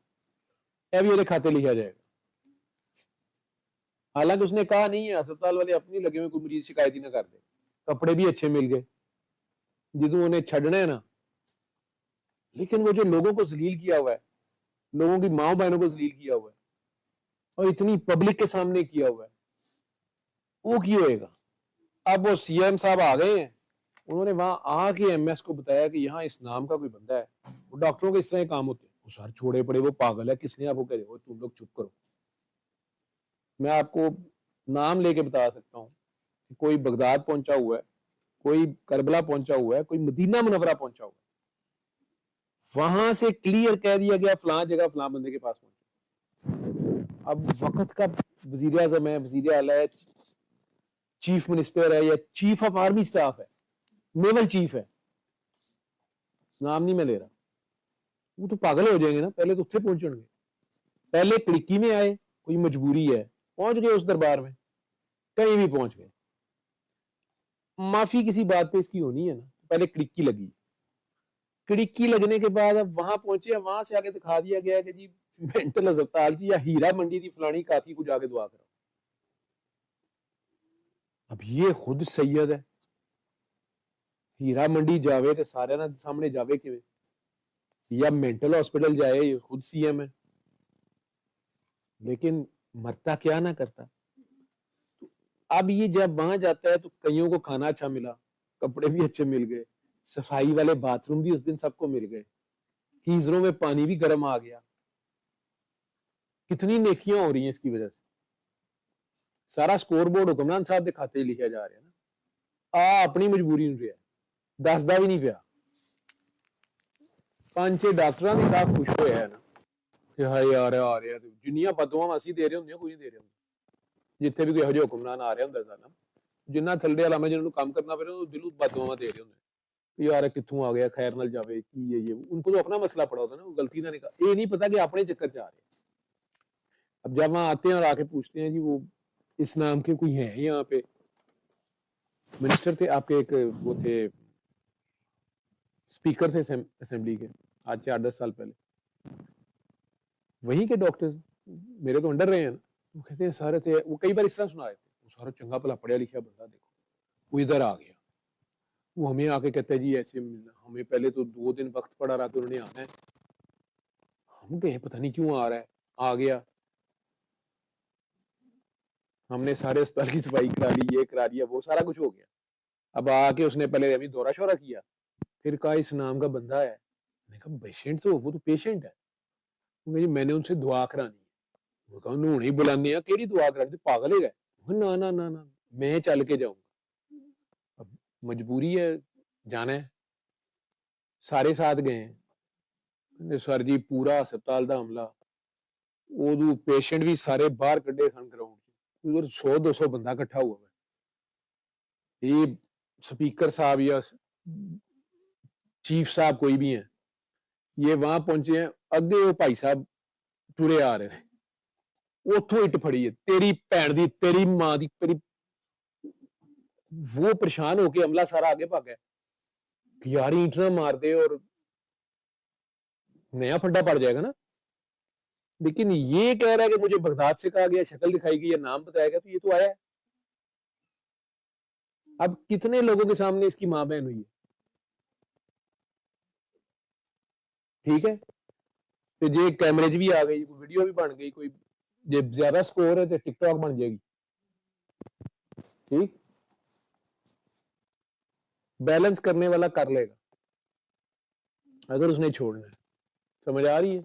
اے بھی میرے کھاتے لکھا جائے گا. حالانکہ اس نے کہا نہیں ہے، ہسپتال والے اپنی لگے ہوئے کوئی مریض شکایت ہی نہ کر دے. کپڑے بھی اچھے مل گئے جدوں انہیں چھڑنا ہے نا. لیکن وہ جو لوگوں کو ذلیل کیا ہوا ہے، لوگوں کی ماں بہنوں کو ذلیل کیا ہوا ہے اور اتنی پبلک کے سامنے کیا ہوا ہے، وہ کی ہوئے گا؟ اب وہ سی ایم صاحب آ گئے ہیں، انہوں نے وہاں آ کے ایم ایس کو بتایا کہ یہاں اس نام کا کوئی بندہ ہے. وہ ڈاکٹروں کے اس طرح کام ہوتے ہیں. وہ سر چھوڑے پڑے، وہ پاگل ہے، کس نے آپ کو کہے وہ تم لوگ چپ کرو. میں آپ کو نام لے کے بتا سکتا ہوں کہ کوئی بغداد پہنچا ہوا ہے، کوئی کربلا پہنچا ہوا ہے، کوئی مدینہ منورہ پہنچا ہوا ہے. وہاں سے کلیئر کہہ دیا گیا فلاں جگہ فلاں بندے کے پاس پہنچا. اب وقت کا وزیر اعظم ہے، وزیر اعلیٰ ہے، چیف منسٹر ہے، یا چیف آف آرمی سٹاف ہے، نیول چیف ہے، نام نہیں میں لے رہا. وہ تو پاگل ہو جائیں گے نا. پہلے تو اتنے پہنچن گے, پہلے کڑکی میں آئے, کوئی مجبوری ہے, پہنچ گئے اس دربار میں, کہیں بھی پہنچ گئے. معافی کسی بات پہ اس کی ہونی ہے نا, پہلے کڑکی لگی, کڑکی لگنے کے بعد اب وہاں پہنچے, وہاں سے آگے دکھا دیا گیا کہ جی مینٹل ہسپتال جی, یا ہیرا منڈی تھی فلانی کاکی کو جا کے دعا کرو. اب یہ خود سید ہے, ہیرا منڈی جاوے تو سارے نہ سامنے جاوے کیویں, یا مینٹل ہاسپٹل جائے, یہ خود سی ایم ہے, لیکن مرتا کیا نہ کرتا. اب یہ جب وہاں جاتا ہے تو کئیوں کو کھانا اچھا ملا, کپڑے بھی اچھے مل گئے, صفائی والے باتھ روم بھی اس دن سب کو مل گئے, گیزروں میں پانی بھی گرم آ گیا. کتنی نیکیاں ہو رہی ہیں اس کی وجہ سے. سارا سکور بورڈ حکمران صاحب کے کھاتے لکھا جا رہا ہے نا, اپنی مجبوری نہیں رہا, دسدا بھی نہیں پیا. 5-6 ڈاکٹراں بھی صاحب خوش ہوئے ہیں نا کہ ہائے آ رہا جنیاں بدواں اسی دے رہے ہوں, کوئی نہیں دے رہے ہوں. جتنے بھی کوئی ہجے حکمران آ رہے ہوں جنہ تھلے والا میں جنہوں کام کرنا پہ دلوں بدواں دے رہے ہوں یار کتوں آ گیا, خیر نال جاوے کی ہے یہ. ان کو تو اپنا مسئلہ پڑا ہوتا ہے نا, وہ غلطی نہ نکال, یہ نہیں پتا کہ اپنے چکر چ آ رہے ہیں. اب جب وہاں آتے ہیں اور آ کے پوچھتے ہیں جی وہ اس نام کے کوئی ہیں یہاں پہ, منسٹر تھے آپ کے, ایک وہ تھے اسپیکر تھے اسمبلی کے, آج سے 8-10 سال پہلے, وہیں کے ڈاکٹرز میرے تو انڈر رہے ہیں نا, وہ کہتے ہیں سارے تھے, وہ کئی بار اس طرح سنا رہے تھے, وہ سارا چنگا بھلا پڑھیا لکھا بندہ, دیکھو وہ ادھر آ گیا, وہ ہمیں آ کے کہتا ہے جی ایسے ہمیں پہلے تو 2 دن وقت پڑا رہا کہ انہوں نے آنا ہے, ہم کہے پتہ نہیں کیوں آ رہا ہے, آ گیا. ہم نے سارے اسپتال کی صفائی کرا لی, یہ کرا لیا, وہ سارا کچھ ہو گیا. اب آ کے اس نے پہلے ابھی دورہ شورہ کیا, پھر کہا اس نام کا بندہ ہے, میں نے کہا پیشنٹ تو وہ تو پیشنٹ ہے, جی میں نے ان سے دعا کرانی ہے. وہ کہا انہوں نے بلانے ہیں, کیڑی دعا کرانی, پاگل ہے گئے, نہ میں چل کے جاؤں گا. اب مجبوری ہے, جانا ہے, سارے ساتھ گئے ہیں. سر جی پورا ہسپتال دا عملہ, وہ پیشنٹ بھی سارے باہر کڈے سن گراؤنڈ, 100-200 بندہ کٹھا ہوا ہے. یہ سپیکر صاحب یا چیف صاحب کوئی بھی ہیں, یہ وہاں پہنچے ہیں, اگے وہ بھائی صاحب ٹرے آ رہے ہیں, اتوں اٹ پھڑی ہے, تیری بھن دی, تیری ماں دی, تیری. وہ پریشان ہو کے عملہ سارا آگے بھاگا کہ یار اینٹ نہ مار دے اور نیا پھڈا پڑ جائے گا نا. لیکن یہ کہہ رہا ہے کہ مجھے بغداد سے کہا گیا, شکل دکھائی گئی, یا نام بتایا گیا, تو یہ تو آیا ہے. اب کتنے لوگوں کے سامنے اس کی ماں بہن ہوئی ہے, ٹھیک ہے, تو جی کیمریج بھی آ گئی, ویڈیو بھی بن گئی, کوئی زیادہ سکور ہے تو ٹک ٹاک بن جائے گی, ٹھیک. بیلنس کرنے والا کر لے گا اگر اس نے چھوڑنا ہے, سمجھ آ رہی ہے.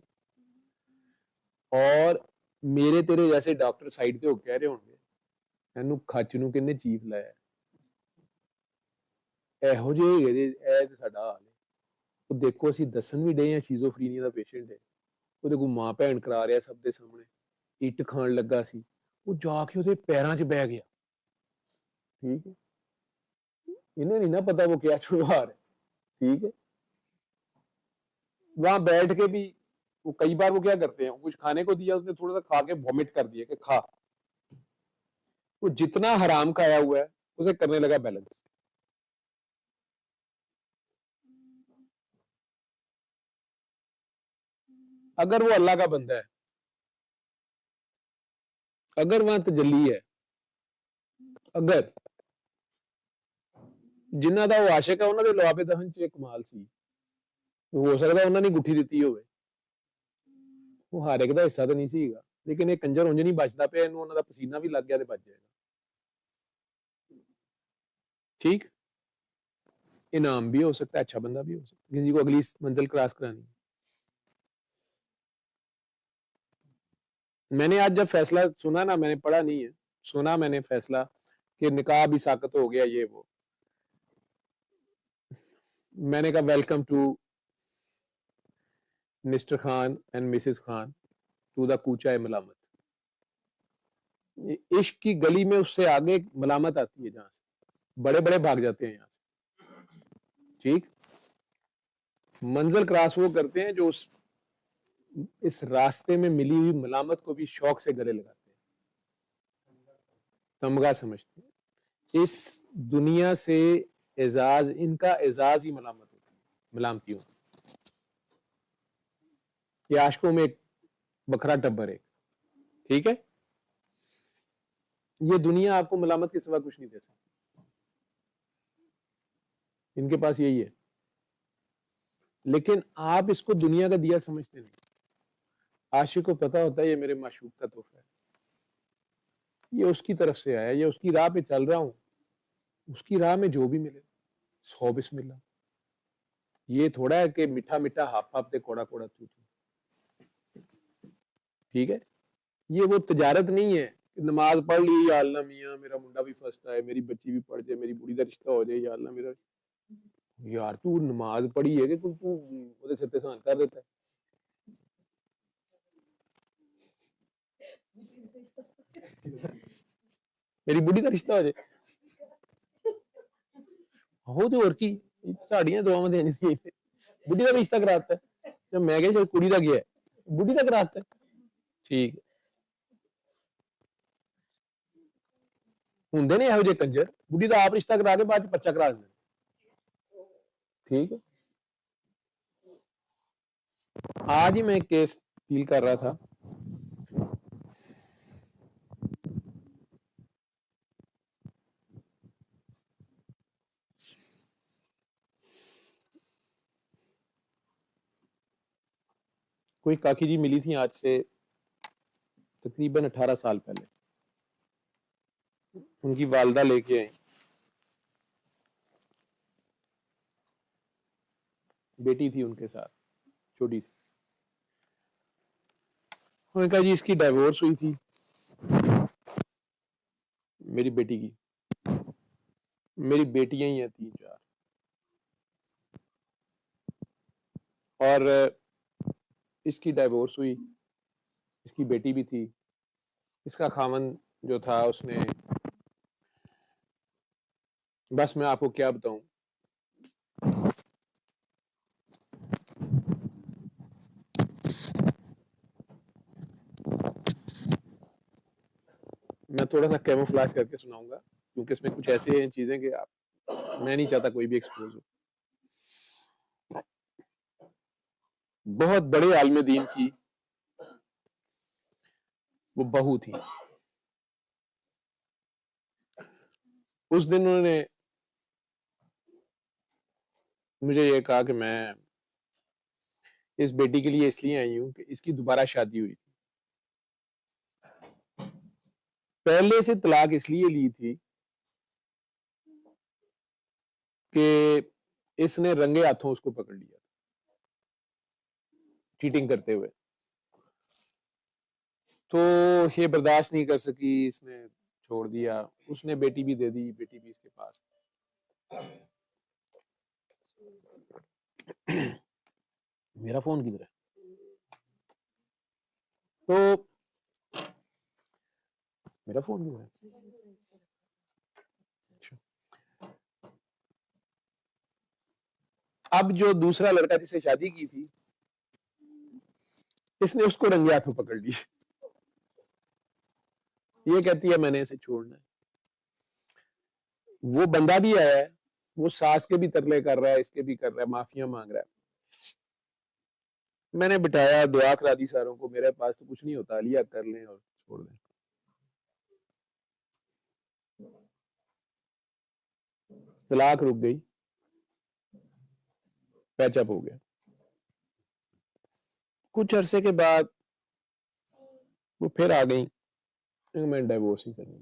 اور میرے تیرے جیسے ڈاکٹر سائڈ پہ ہو کہہ رہے ہوں گے اینو کچ نو کنے چیف لایا, ਇਹੋ ਜਿਹੇ ਹੈਗੇ, ਇਹ ਤੇ ਸਾਡਾ ਹਾਲ ਹੈ. ਉਹ ਦੇਖੋ ਅਸੀਂ ਦੱਸਣ ਵੀ ਡਏ ਹਾਂ ਸ਼ੀਜ਼ੋਫਰੀਨੀਆ ਦਾ ਪੇਸ਼ੈਂਟ ਹੈ, ਉਹਦੇ ਕੋਲ ਮਾਂ ਭੈਣ ਕਰਾ ਰਿਹਾ ਸਭ ਦੇ ਸਾਹਮਣੇ, ਇੱਟ ਖਾਣ ਲੱਗਾ ਸੀ, ਉਹ ਜਾ ਕੇ ਉਹਦੇ ਪੈਰਾਂ 'ਚ ਬਹਿ ਗਿਆ, ٹھیک ہے. انہیں نہیں نا پتا وہ کیا چھڑوا رہے, ٹھیک ہے. وہاں بیٹھ کے بھی وہ کئی بار وہ کیا کرتے ہیں, کچھ کھانے کو دیا, اس نے تھوڑا سا کھا کے وومٹ کر دیا کہ کھا, وہ جتنا حرام کھایا ہوا ہے اسے کرنے لگا بیلنس. اگر وہ اللہ کا بندہ ہے, اگر وہاں تجلی ہے, اگر جنہ دا وہ عاشق ہے انہوں نے لواب دہن چ کمال سی, ہو سکتا انہوں نے گٹھی دیتی ہوئے, وہ ہر ایک دا حصہ تو نہیں سی گا, لیکن یہ کنجر انج نہیں بچتا پیا, انہوں دا پسینہ بھی لگ گیا تو بچ جائے گا, ٹھیک. انعام بھی ہو سکتا ہے, اچھا بندہ بھی ہو سکتا ہے, کسی کو اگلی منزل کراس کرانی. میں نے آج جب فیصلہ سنا نا, میں نے پڑھا نہیں ہے, سنا میں نے فیصلہ کہ نکاح بھی ساقط ہو گیا, یہ وہ, میں نے کہا welcome to Mr Khan and Mrs Khan to the کوچہ ملامت. عشق کی گلی میں اس سے آگے ملامت آتی ہے, جہاں سے بڑے بڑے بھاگ جاتے ہیں یہاں سے, ٹھیک. منزل کراس وہ کرتے ہیں جو اس اس راستے میں ملی ہوئی ملامت کو بھی شوق سے گلے لگاتے ہیں، تمغہ سمجھتے ہیں. اس دنیا سے اعزاز، ان کا اعزاز ہی ملامت ہوتی ہے، ملامتیوں. یہ عاشقوں میں ایک بکھرا ٹبر ہے، ٹھیک ہے. یہ دنیا آپ کو ملامت کے سوا کچھ نہیں دے سکتی، ان کے پاس یہی ہے. لیکن آپ اس کو دنیا کا دیا سمجھتے نہیں. عاشق کو پتا ہوتا ہے یہ میرے معشوق کا تحفہ ہے، یہ اس کی طرف سے آیا، یہ اس کی راہ پہ چل رہا ہوں، اس کی راہ میں جو بھی ملے 100 بسم اللہ. یہ تھوڑا ہے کہ میٹھا میٹھا ہاپ ہاپ تے کوڑا کوڑا تو، ٹھیک ہے. یہ وہ تجارت نہیں ہے کہ نماز پڑھ لی یا اللہ میاں میرا منڈا بھی فرسٹ آئے، میری بچی بھی پڑھ جائے، میری بوڑھی کا رشتہ ہو جائے، یا اللہ میرا. یار تو نماز پڑھی ہے کہ تو سر تے سان کر دیتا ہے. میری بڑھی کا رشتہ ہو جائے ہو تو اور کی ساڑیاں دعاواں دینی سی بڑھی کا رشتہ کراتا ہے. جب میں کہ کڑی کا گیا ہے بڑھی کا کراتا ہے، ٹھیک ہے. ہوں نے یہو جہ کنجر بڑھی کا آپ رشتہ کرا کے بعد بچہ کرا دیں، ٹھیک ہے. آج ہی میں ایک کیس ڈیل کر رہا تھا. کوئی کاکی جی ملی تھی آج سے تقریباً 18 سال پہلے. ان کی والدہ لے کے آئیں، بیٹی تھی ان کے ساتھ چھوٹی سی. انہوں نے کہا جی اس کی ڈائیورس ہوئی تھی میری بیٹی کی، میری بیٹیاں ہی ہیں 3-4، اور اس کی ڈائیورس ہوئی، اس کی بیٹی بھی تھی. اس کا خاوند جو تھا اس نے، بس میں آپ کو کیا بتاؤں، میں تھوڑا سا کیموفلاج کر کے سناؤں گا کیونکہ اس میں کچھ ایسے ہیں چیزیں کہ میں نہیں چاہتا کوئی بھی ایکسپوز ہو. بہت بڑے عالم دین کی وہ بہو تھی. اس دن انہوں نے مجھے یہ کہا کہ میں اس بیٹی کے لیے اس لیے آئی ہوں کہ اس کی دوبارہ شادی ہوئی تھی. پہلے سے طلاق اس لیے لی تھی کہ اس نے رنگے ہاتھوں اس کو پکڑ لیا چیٹنگ کرتے ہوئے، تو یہ برداشت نہیں کر سکی، اس نے چھوڑ دیا. اس نے بیٹی بھی دے دی، بیٹی بھی اس کے پاس. میرا فون کدھر ہے؟ تو میرا فون کدھر ہے؟ اب جو دوسرا لڑکا جس سے شادی کی تھی اس نے اس کو رنگے ہاتھوں پکڑ لی. یہ کہتی ہے میں نے اسے چھوڑنا ہے. وہ بندہ بھی آیا ہے، وہ ساس کے بھی ترلے کر رہا ہے، اس کے بھی کر رہا ہے، معافیاں مانگ رہا ہے. میں نے بٹھایا، دعا کرا دی ساروں کو، میرے پاس تو کچھ نہیں ہوتا، لیا کر لیں اور چھوڑ دیں. طلاق رک گئی، پیچ اپ ہو گیا. کچھ عرصے کے بعد وہ پھر آ گئی، میں ڈائیورس ہی کروں.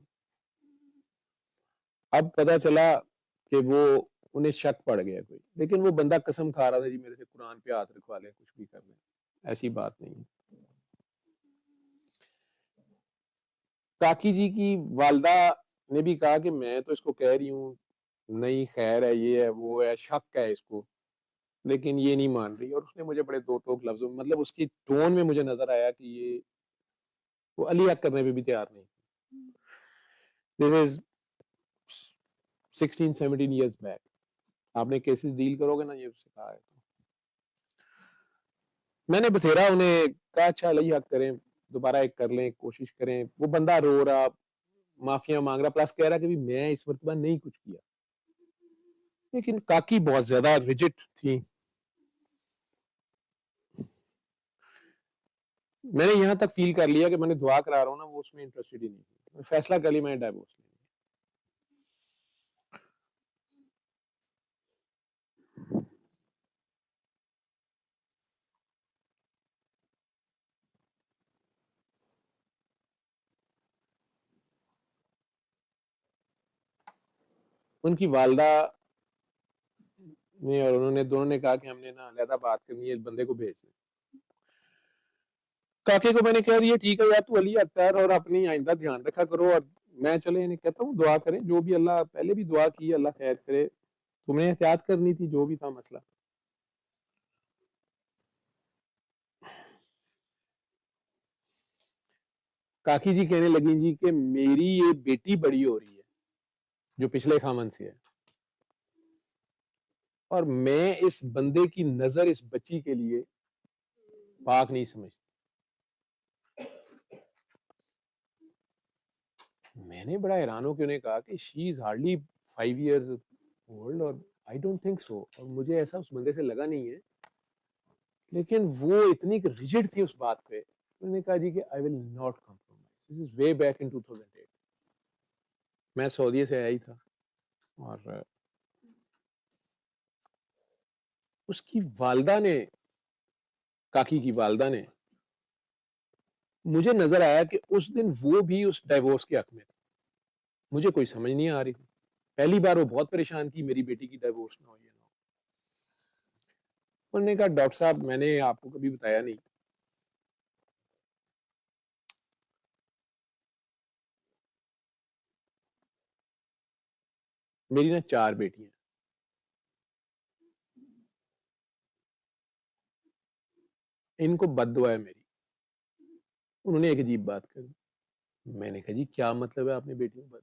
اب پتا چلا کہ وہ انہیں شک پڑ گیا کوئی، لیکن وہ بندہ قسم کھا رہا تھا جی میرے سے قرآن پہ ہاتھ رکھوا لیں، کچھ بھی کر لیں. ایسی بات نہیں. کاکی جی کی والدہ نے بھی کہا کہ میں تو اس کو کہہ رہی ہوں نہیں خیر ہے، یہ ہے وہ ہے، شک ہے اس کو، لیکن یہ نہیں مان رہی. اور اس نے مجھے بڑے دو ٹوک لفظوں میں، مطلب اس کی ٹون میں مجھے نظر آیا کہ یہ وہ علی حق کرنے پہ بھی تیار نہیں. This is 16-17 years back. آپ نے کیسز ڈیل کرو گے نا، یہ اس سے کہا ہے. میں نے بتھیرا انہیں کہا اچھا اللہ حق کریں دوبارہ ایک کر لیں کوشش کریں. وہ بندہ رو رہا معافیاں مانگ رہا پلس کہہ رہا کہ میں اس مرتبہ نہیں کچھ کیا. لیکن کاکی بہت زیادہ ریجٹ تھی. میں نے یہاں تک فیل کر لیا کہ میں نے دعا کرا رہا ہوں نا وہ اس میں انٹرسٹڈ ہی نہیں تھی. فیصلہ کر لی میں نے ڈائیورس لیا. ان کی والدہ نے اور انہوں نے دونوں نے کہا کہ ہم نے نا علیحدہ بات کرنی ہے اس بندے کو بھیج دیں. کاکے کو میں نے کہہ دیا ٹھیک ہے یار تو علی اختر اور اپنی آئندہ دھیان رکھا کرو اور میں چلے انہیں کہتا ہوں دعا کریں جو بھی اللہ پہلے بھی دعا کی اللہ خیر کرے. تمہیں احتیاط کرنی تھی جو بھی تھا مسئلہ. کاکی جی کہنے لگی جی کہ میری یہ بیٹی بڑی ہو رہی ہے جو پچھلے خامن سے ہے اور میں اس بندے کی نظر اس بچی کے لیے پاک نہیں سمجھتی. میں نے بڑا حیران ہو کے انہیں کہا کہ شی از ہارڈلی 5 years old اور آئی ڈونٹ تھنک سو اور مجھے ایسا اس بندے سے لگا نہیں ہے لیکن وہ اتنی ریجڈ تھی اس بات پہ. انہوں نے کہا جی کہ I will not compromise. This is way back in 2008. میں سعودیہ سے آیا ہی تھا اور اس کی والدہ نے کاکی کی والدہ نے مجھے نظر آیا کہ اس دن وہ بھی اس ڈائیورس کے حق میں تھا. مجھے کوئی سمجھ نہیں آ رہی تھی. پہلی بار وہ بہت پریشان تھی میری بیٹی کی ڈائیورس نہ ہو یا نہ ہو. انہوں نے کہا ڈاکٹر صاحب میں نے آپ کو کبھی بتایا نہیں میری نا 4 بیٹیاں ان کو بد دعا ہے میری. انہوں نے ایک عجیب بات کری. میں نے کہا جی کیا مطلب ہے آپ نے بیٹیوں بد.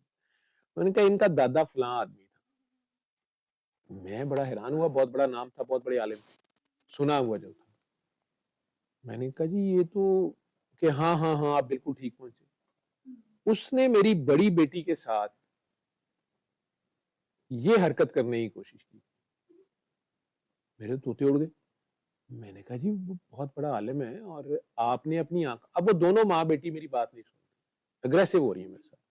انہوں نے کہا ان کا دادا فلاں آدمی تھا. میں بڑا حیران ہوا. بہت بڑا نام تھا بہت بڑے عالم تھے سنا ہوا جو تھا. میں نے کہا جی یہ تو کہ ہاں ہاں ہاں آپ بالکل ٹھیک پہنچے. اس نے میری بڑی بیٹی کے ساتھ یہ حرکت کرنے کی کوشش کی. میرے طوطے اڑ گئے. میں نے کہا جی وہ بہت بڑا عالم ہے اور آپ نے اپنی آنکھ. اب وہ دونوں ماں بیٹی میری بات نہیں سنتی اگریسو ہو رہی ہیں میرے ساتھ.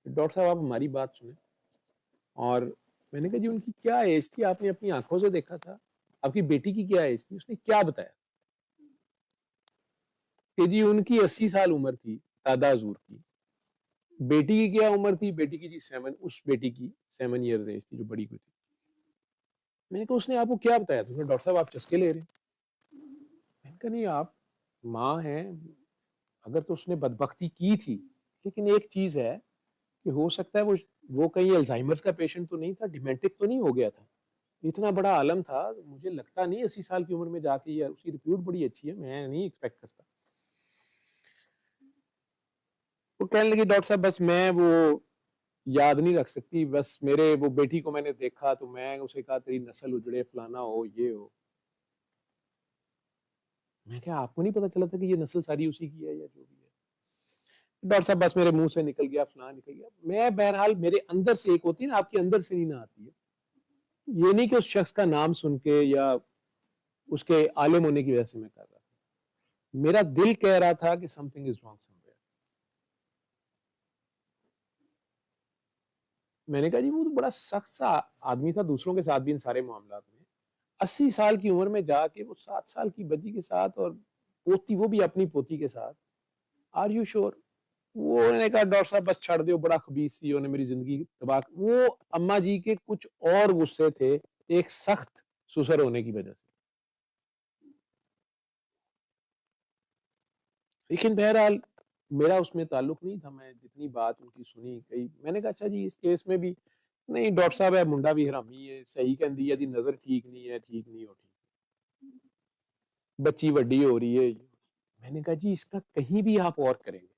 ڈاکٹر صاحب آپ ہماری بات سنیں. اور میں نے کہا جی ان کی کیا ایج تھی آپ نے اپنی آنکھوں سے دیکھا تھا آپ کی بیٹی کی کیا ایج تھی. اس نے کیا بتایا کہ جی ان کی 80 سال عمر تھی دادا حضور کی. بیٹی کی کیا عمر تھی بیٹی کی جی 7. اس بیٹی کی 7 ایئرز ایج تھی جو بڑی کو تھی. میں نے کہا اس نے آپ کو کیا بتایا تھا. ڈاکٹر صاحب آپ چسکے لے رہے ہیں. میں نے کہا نہیں آپ ماں ہیں اگر تو اس نے بدبختی کی تھی لیکن ایک چیز ہے کہ ہو سکتا ہے وہ کہیں الزائمرز کا پیشنٹ تو نہیں تھا ڈیمینٹک تو نہیں ہو گیا تھا. اتنا بڑا عالم تھا مجھے لگتا نہیں 80 سال کی عمر میں جا کے یار اس کی ریپیوٹ بڑی اچھی ہے میں نہیں ایکسپیکٹ کرتا. وہ کہنے لگی ڈاکٹر صاحب بس میں وہ یاد نہیں رکھ سکتی بس میرے وہ بیٹی کو میں نے دیکھا تو میں اسے کہا تیری نسل اجڑے فلانا ہو یہ ہو. میں کہا آپ کو نہیں پتا چلا تھا کہ یہ نسل ساری اسی کی ہے یا جو بھی ہے. ڈاکٹر صاحب بس میرے منہ سے نکل گیا فلاں نکل گیا. میں بہرحال میرے اندر سے ایک ہوتی ہے نا آپ کے اندر سے نہیں نہ آتی ہے. یہ نہیں کہ اس شخص کا نام سن کے یا اس کے عالم ہونے کی وجہ سے میں کر رہا تھا. میرا دل کہہ رہا تھا کہ some thing is wrong some where. میں نے کہا جی وہ تو بڑا سخت سا آدمی تھا دوسروں کے ساتھ بھی ان سارے معاملات میں. 80 سال کی عمر میں جا کے وہ 7 سال کی بچی کے ساتھ اور پوتی وہ بھی اپنی پوتی کے ساتھ. آر یو شور. وہ انہوں نے کہا ڈاکٹر صاحب بس چھڑ دیو بڑا خبیث سی انہوں نے میری زندگی تباہ. وہ اما جی کے کچھ اور غصے تھے ایک سخت سسر ہونے کی وجہ سے. لیکن بہرحال میرا اس میں تعلق نہیں تھا. میں جتنی بات ان کی سنی کئی میں نے کہا اچھا جی اس کیس میں بھی نہیں ڈاکٹر صاحب ہے منڈا بھی حرامی ہے صحیح کہہ دی ہے نظر ٹھیک نہیں ہے ٹھیک نہیں ہو ٹھیک بچی وڈی ہو رہی ہے. میں نے کہا جی اس کا کہیں بھی آپ اور کریں گے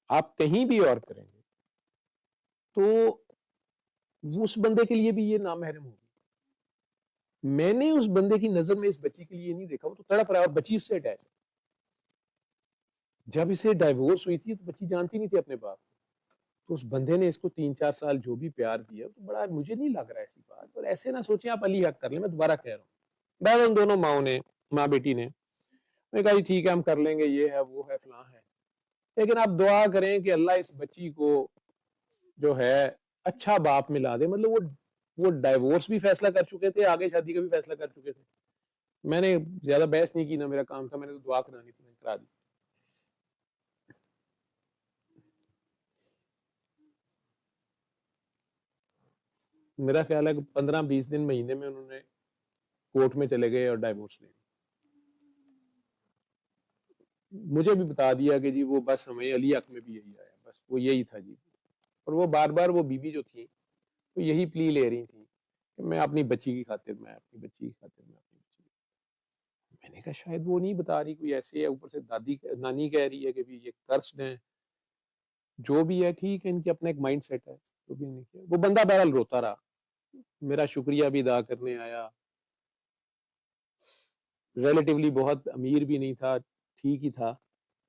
آپ کہیں بھی اور کریں گے تو اس بندے کے لیے بھی یہ نامحرم ہوگی. میں نے اس بندے کی نظر میں اس بچی کے لیے نہیں دیکھا, وہ تو تڑپ رہا ہے اور بچی اس سے اٹیچ ہے. جب اسے ڈائیورس ہوئی تھی تو بچی جانتی نہیں تھی اپنے باپ کو, تو اس بندے نے اس کو 3-4 سال جو بھی پیار دیا تو بڑا, مجھے نہیں لگ رہا ایسی بات. اور ایسے نہ سوچیں آپ علی حق کر لیں, میں دوبارہ کہہ رہا ہوں, بہرحال ان دونوں ماؤں نے, ماں بیٹی نے, میں کہا جی ٹھیک ہے ہم کر لیں گے, یہ ہے وہ ہے فلاں ہے, لیکن آپ دعا کریں کہ اللہ اس بچی کو جو ہے اچھا باپ ملا دے. مطلب وہ ڈائیورس بھی فیصلہ کر چکے تھے, آگے شادی کا بھی فیصلہ کر چکے تھے. میں نے زیادہ بحث نہیں کی, نہ میرا کام تھا, میں نے تو دعا کرانی تھی, میں نے کرا دی. میرا خیال ہے کہ 15-20 دن مہینے میں انہوں نے کورٹ میں چلے گئے اور ڈائیورس لے. مجھے بھی بتا دیا کہ جی وہ بس ہمیں علی حق میں بھی یہی آیا, بس وہ یہی تھا جی. اور وہ بار بار وہ بیوی جو تھی وہ یہی پلی لے رہی تھی کہ میں اپنی بچی کی خاطر, میں اپنی بچی کی خاطر, میں اپنی بچی. میں نے کہا شاید وہ نہیں بتا رہی, کوئی ایسے ہے, اوپر سے دادی نانی کہہ رہی ہے کہ بھی یہ کرسڈ ہیں, جو بھی ہے ٹھیک ہے, ان کے اپنا ایک مائنڈ سیٹ ہے, جو بھی نہیں کیا. وہ بندہ بہرحال روتا رہا, میرا شکریہ بھی ادا کرنے آیا. ریلیٹیولی بہت امیر بھی نہیں تھا, ٹھیک ہی تھا,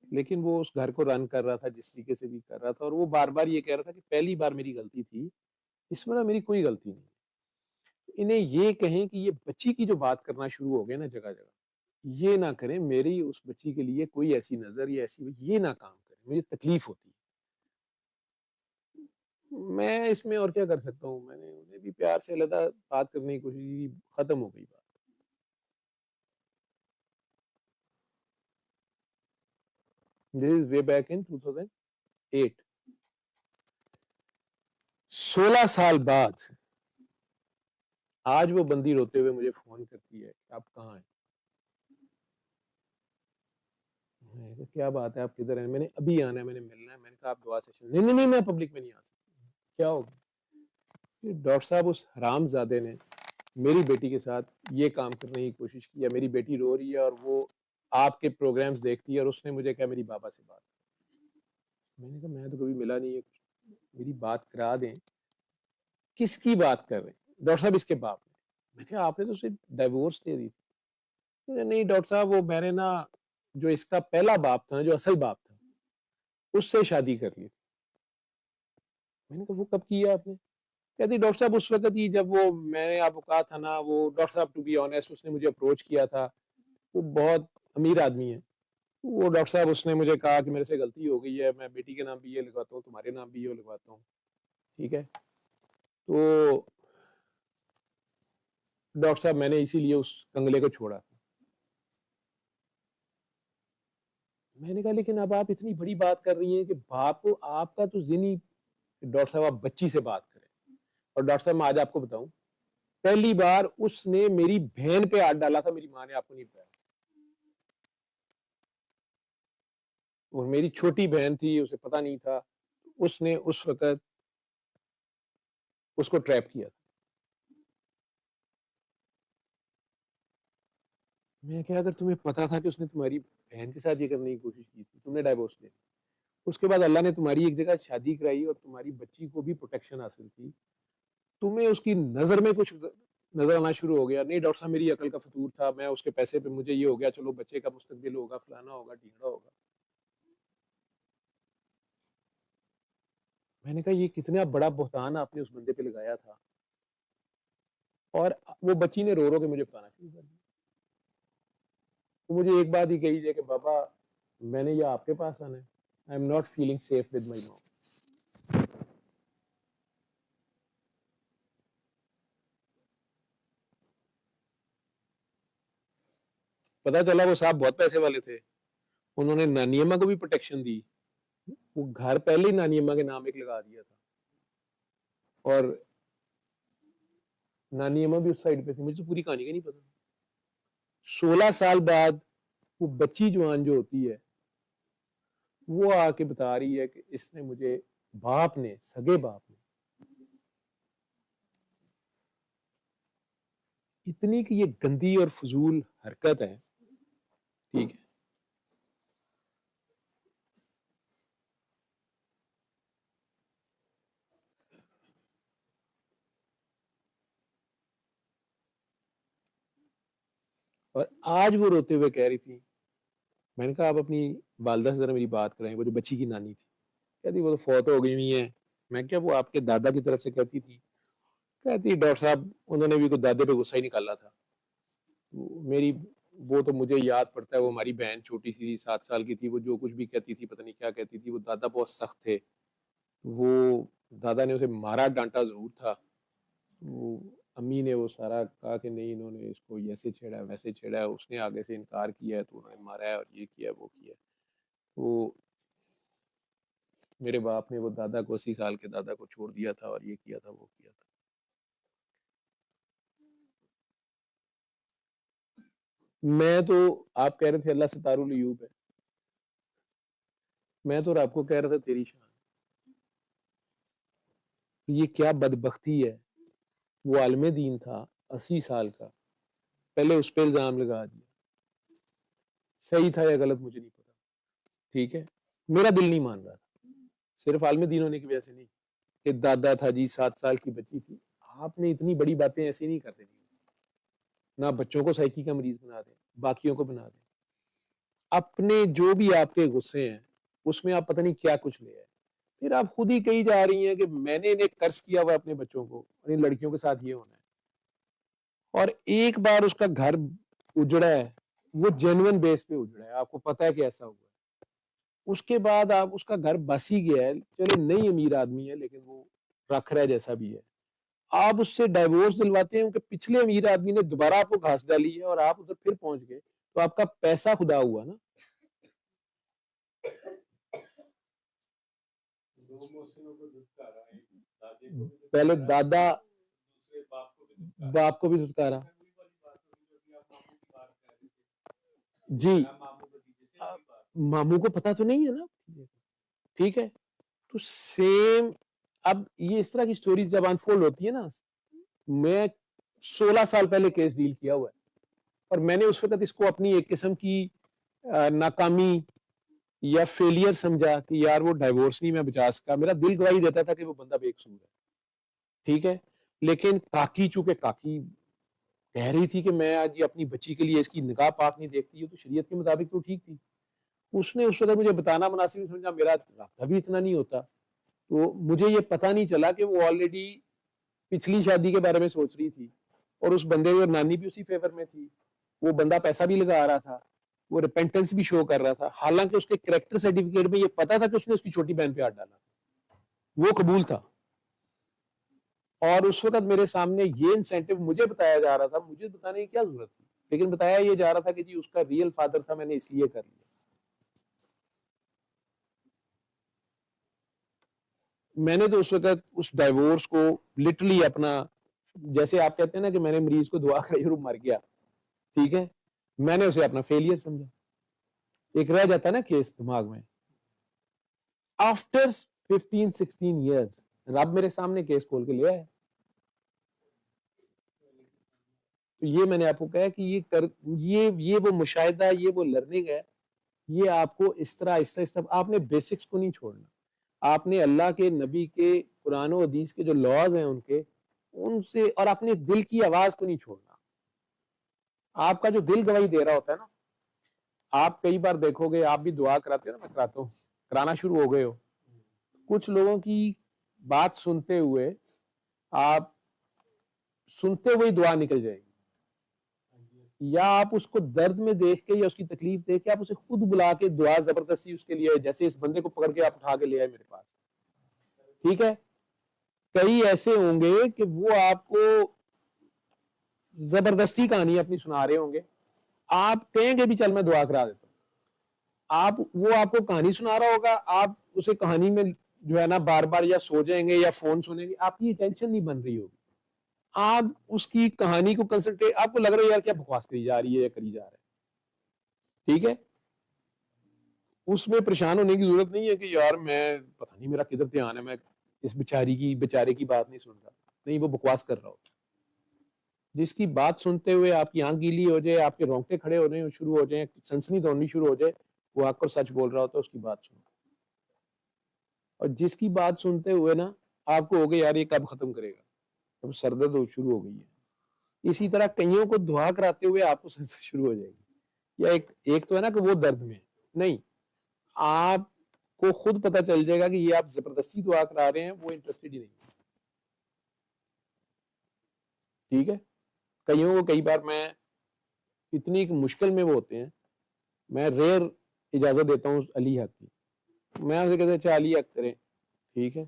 لیکن وہ اس گھر کو رن کر رہا تھا جس طریقے سے بھی کر رہا تھا. اور وہ بار بار یہ کہہ رہا تھا کہ پہلی بار میری غلطی تھی, اس میں نا میری کوئی غلطی نہیں. انہیں یہ کہیں کہ یہ بچی کی جو بات کرنا شروع ہو گئے نا جگہ جگہ, یہ نہ کریں, میری اس بچی کے لیے کوئی ایسی نظر یا ایسی, یہ نہ کام کریں, مجھے تکلیف ہوتی ہے. میں اس میں اور کیا کر سکتا ہوں, میں نے انہیں بھی پیار سے علیحدہ بات کرنے کی کوشش کی, ختم ہو گئی بات. This is way back in 2008. 16 سال بعد آج وہ بندی روتے ہوئے مجھے فون کرتی ہے کہ آپ کہاں ہیں. میں نے کہا کیا بات ہے, آپ کدھر ہیں؟ میں نے ابھی آنا ہے, میں نے ملنا ہے. میں نے کہا آپ دعا سیشن, نہیں نہیں نہیں, میں پبلک میں نہیں آ سکتا. کیا ہو گیا؟ ڈاکٹر صاحب اس حرام زادے نے میری بیٹی کے ساتھ یہ کام کرنے کی کوشش کی. میری بیٹی رو رہی ہے اور وہ آپ کے پروگرامز دیکھتی ہے, اور اس نے مجھے کہا میری بابا سے بات. میں نے کہا میں تو کبھی ملا نہیں ہے, میری بات کرا دیں. کس کی بات کر رہے ہیں ڈاکٹر صاحب؟ اس کے باپ نے. میں کہا آپ نے تو اسے ڈائیورس دے دی تھی. نہیں ڈاکٹر صاحب, وہ میں نے نا جو اس کا پہلا باپ تھا نا, جو اصل باپ تھا, اس سے شادی کر لی. میں نے کہا وہ کب کیا آپ نے؟ کہتی ڈاکٹر صاحب اس وقت ہی جب وہ, میں نے آپ کو کہا تھا نا, وہ ڈاکٹر صاحب ٹو بی آنیسٹ اس نے مجھے اپروچ کیا تھا, وہ بہت امیر آدمی ہے. وہ ڈاکٹر صاحب اس نے مجھے کہا کہ میرے سے غلطی ہو گئی ہے, میں بیٹی کے نام بھی یہ لگواتا ہوں, تمہارے نام بھی یہ لگواتا ہوں, ٹھیک ہے. تو ڈاکٹر صاحب میں نے اسی لیے اس کنگلے کو چھوڑا. میں نے کہا لیکن اب آپ اتنی بڑی بات کر رہی ہیں کہ باپ کو, آپ کا تو ذہنی, ڈاکٹر صاحب آپ بچی سے بات کریں. اور ڈاکٹر صاحب میں آج آپ کو بتاؤں, پہلی بار اس نے میری بہن پہ ہاتھ ڈالا تھا, میری ماں نے آپ کو نہیں بتایا. اور میری چھوٹی بہن تھی, اسے پتا نہیں تھا, اس نے اس وقت اس کو ٹریپ کیا تھا. میں کہا اگر تمہیں پتا تھا کہ اس نے تمہاری بہن کے ساتھ یہ کرنے کی کوشش کی تھی, تم نے ڈائیورس لے لی, اس کے بعد اللہ نے تمہاری ایک جگہ شادی کرائی اور تمہاری بچی کو بھی پروٹیکشن حاصل کی, تمہیں اس کی نظر میں کچھ نظر آنا شروع ہو گیا. نہیں ڈاکٹر صاحب میری عقل کا فطور تھا, میں اس کے پیسے پہ مجھے یہ ہو گیا, چلو بچے کا مستقبل ہوگا, فلانا ہوگا, ڈھیگڑا ہوگا. میں نے کہا یہ کتنا بڑا بہتان آپ نے اس بندے پہ لگایا تھا. اور وہ بچی نے رو رو کے مجھے بتانا شروع کر دیا. وہ مجھے ایک بات ہی کہی ہے کہ بابا میں نے یہ آپ کے پاس آنا ہے, I am not feeling safe with my mom. پتا چلا وہ صاحب بہت پیسے والے تھے, انہوں نے نانی اماں کو بھی پروٹیکشن دی. وہ گھر پہلے ہی نانی اماں کے نام ایک لگا دیا تھا, اور نانی اماں بھی اس سائڈ پہ تھی. مجھے تو پوری کہانی کا نہیں پتا. 16 سال بعد وہ بچی جوان جو ہوتی ہے وہ آ کے بتا رہی ہے کہ اس نے مجھے, باپ نے, سگے باپ نے, اتنی کہ یہ گندی اور فضول حرکت ہے, ٹھیک ہے. اور آج وہ روتے ہوئے کہہ رہی تھی، میں نے کہا آپ اپنی والدہ سے ذرا میری بات کرائیں، وہ جو بچی کی نانی تھی، کہتی وہ تو فوت ہو گئی ہوئی ہیں. میں کیا وہ آپ کے دادا کی طرف سے کہتی تھی؟ کہتی ڈاکٹر صاحب انہوں نے بھی کوئی دادے پہ غصہ ہی نکالا تھا. میری وہ تو مجھے یاد پڑتا ہے، وہ ہماری بہن چھوٹی سی تھی 7 سال کی تھی، وہ جو کچھ بھی کہتی تھی پتہ نہیں کیا کہتی تھی. وہ دادا بہت سخت تھے، وہ دادا نے اسے مارا ڈانٹا ضرور تھا. وہ امی نے وہ سارا کہا کہ نہیں انہوں نے اس کو ایسے چھیڑا ہے ویسے چھیڑا ہے، اس نے آگے سے انکار کیا ہے تو انہوں نے مارا ہے اور یہ کیا ہے وہ کیا ہے. وہ میرے باپ نے وہ دادا کو 80 سال کے دادا کو چھوڑ دیا تھا اور یہ کیا تھا وہ کیا تھا. میں تو آپ کہہ رہے تھے اللہ ستار العیوب ہے، میں تو رب کو کہہ رہا تھا تیری شان. یہ کیا بدبختی ہے، وہ عالم دین تھا 80 سال کا، پہلے اس پہ الزام لگا دیا. صحیح تھا یا غلط مجھے نہیں پتا، ٹھیک ہے، میرا دل نہیں مان رہا تھا. صرف عالم دین ہونے کی وجہ سے نہیں کہ دادا تھا جی 7 سال کی بچی تھی. آپ نے اتنی بڑی باتیں ایسی نہیں کرتے، نہ بچوں کو سائیکی کا مریض بنا دیں، باقیوں کو بنا دیں. اپنے جو بھی آپ کے غصے ہیں اس میں آپ پتہ نہیں کیا کچھ لے آئے. پھر آپ خود ہی کہی جا رہی ہیں کہ میں نے انہیں قرض کیا ہوا اپنے بچوں کو اور ان لڑکیوں کے ساتھ یہ ہونا ہے. اور ایک بار اس کا گھر اجڑا ہے، وہ جینوئن بیس پہ اجڑا ہے، آپ کو پتا ہے کہ ایسا ہوا ہے. اس کے بعد آپ اس کا گھر بس ہی گیا ہے، چلے نہیں امیر آدمی ہے لیکن وہ رکھ رہا ہے جیسا بھی ہے. آپ اس سے ڈائیورس دلواتے ہیں کہ پچھلے امیر آدمی نے دوبارہ آپ کو گھاس ڈالی ہے اور آپ ادھر پھر پہنچ گئے، تو آپ کا پیسہ خدا ہوا نا. پہلے دادا باپ کو بھی دھتکارا. جی ماموں کو پتا تو نہیں ہے نا، ٹھیک ہے. تو سیم اب یہ اس طرح کی سٹوریز جب انفولڈ ہوتی ہے نا، میں 16 سال پہلے کیس ڈیل کیا ہوا ہے اور میں نے اس وقت اس کو اپنی ایک قسم کی ناکامی یا فیلئر سمجھا کہ یار وہ ڈائیورس نہیں میں بچا سکا. میرا دل گواہی دیتا تھا کہ وہ بندہ بے قصور ہے، ٹھیک ہے. لیکن کاکی چونکہ کاکی کہہ رہی تھی کہ میں آج اپنی بچی کے لیے اس کی نکاح پاک نہیں دیکھتی، تو شریعت کے مطابق تو ٹھیک تھی. اس نے اس وقت مجھے بتانا مناسب نہیں سمجھا، میرا رابطہ بھی اتنا نہیں ہوتا، تو مجھے یہ پتہ نہیں چلا کہ وہ آلریڈی پچھلی شادی کے بارے میں سوچ رہی تھی اور اس بندے اور نانی بھی اسی فیور میں تھی. وہ بندہ پیسہ بھی لگا رہا تھا، وہ ریپینٹنس بھی شو کر رہا تھا، حالانکہ اس کے کریکٹر سرٹیفکیٹ میں یہ پتا تھا کہ اس نے اس کی چھوٹی بہن پہ ہاتھ ڈالا. وہ قبول تھا. اور اس وقت میرے سامنے یہ انسینٹو مجھے بتایا جا رہا تھا، مجھے بتانے کی کیا ضرورت تھی، لیکن بتایا یہ جا رہا تھا کہ جی اس کا ریئل فادر تھا، میں نے اس لیے کر لیا. میں نے تو اس وقت اس ڈائیورس کو لٹرلی اپنا، جیسے آپ کہتے ہیں نا کہ میں نے مریض کو دعا کرائی اور وہ مر گیا، ٹھیک ہے، میں نے اسے اپنا فیلئر سمجھا. ایک رہ جاتا ہے نا کیس دماغ میں. آفٹر 15-16 ایئرس رب میرے سامنے کیس کھول کے لیا ہے. تو یہ میں نے آپ کو کہا کہ یہ وہ مشاہدہ، یہ وہ لرننگ ہے. یہ آپ کو اس طرح آہستہ آپ نے بیسکس کو نہیں چھوڑنا. آپ نے اللہ کے نبی کے قرآن و حدیث کے جو لاز ہیں ان سے، اور اپنے دل کی آواز کو نہیں چھوڑنا. آپ کا جو دل گواہی دے رہا ہوتا ہے نا، آپ کئی بار دیکھو گے، آپ بھی دعا کراتے ہو نا، میں کراتا ہوں، کرانا شروع ہو گئے ہو، کچھ لوگوں کی بات سنتے ہوئے آپ سنتے ہوئے دعا نکل جائے گی، یا آپ اس کو درد میں دیکھ کے یا اس کی تکلیف دیکھ کے آپ اسے خود بلا کے دعا زبردستی اس کے لیے، جیسے اس بندے کو پکڑ کے آپ اٹھا کے لے آئے میرے پاس، ٹھیک ہے. کئی ایسے ہوں گے کہ وہ آپ کو زبردستی کہانی اپنی سنا رہے ہوں گے، آپ کہیں گے بھی چل میں دعا کرا دیتا ہوں، وہ آپ کو کہانی سنا رہا ہوگا، آپ اسے کہانی میں جو ہے نا بار بار یا سو جائیں گے یا فون سنیں گے، آپ کی ٹینشن نہیں بن رہی ہوگی. آپ اس کی کہانی کو کنسنٹریٹ، آپ کو لگ رہا ہے یار کیا بکواس کری جا رہی ہے یا کری جا رہا ہے، ٹھیک ہے. اس میں پریشان ہونے کی ضرورت نہیں ہے کہ یار میں پتہ نہیں میرا کدھر دھیان ہے، میں اس بیچارے کی بات نہیں سن رہا. نہیں، وہ بکواس کر رہا ہوتا. جس کی بات سنتے ہوئے آپ کی آنکھ گیلی ہو جائے، آپ کے رونگٹے کھڑے ہونے شروع ہو جائیں، سنسنی دوڑنی شروع ہو جائے، وہ آپ کو سچ بول رہا ہوتا ہے، اس کی بات سنو. اور جس کی بات سنتے ہوئے نا آپ کو ہو گیا یار یہ کب ختم کرے گا، اب سردرد شروع ہو گئی ہے، اسی طرح کئیوں کو دعا کراتے ہوئے آپ کو سنسر شروع ہو جائے گی. یا ایک تو ہے نا کہ وہ درد میں نہیں, آپ کو خود پتا چل جائے گا کہ یہ آپ زبردستی دعا کرا رہے ہیں, وہ انٹرسٹڈ ہی نہیں. ٹھیک ہے, کئیوں کو کئی بار میں اتنی مشکل میں وہ ہوتے ہیں, میں ریئر اجازت دیتا ہوں علی حق کی, میں ان سے کہتے ہیں اچھا علی حق کریں, ٹھیک ہے,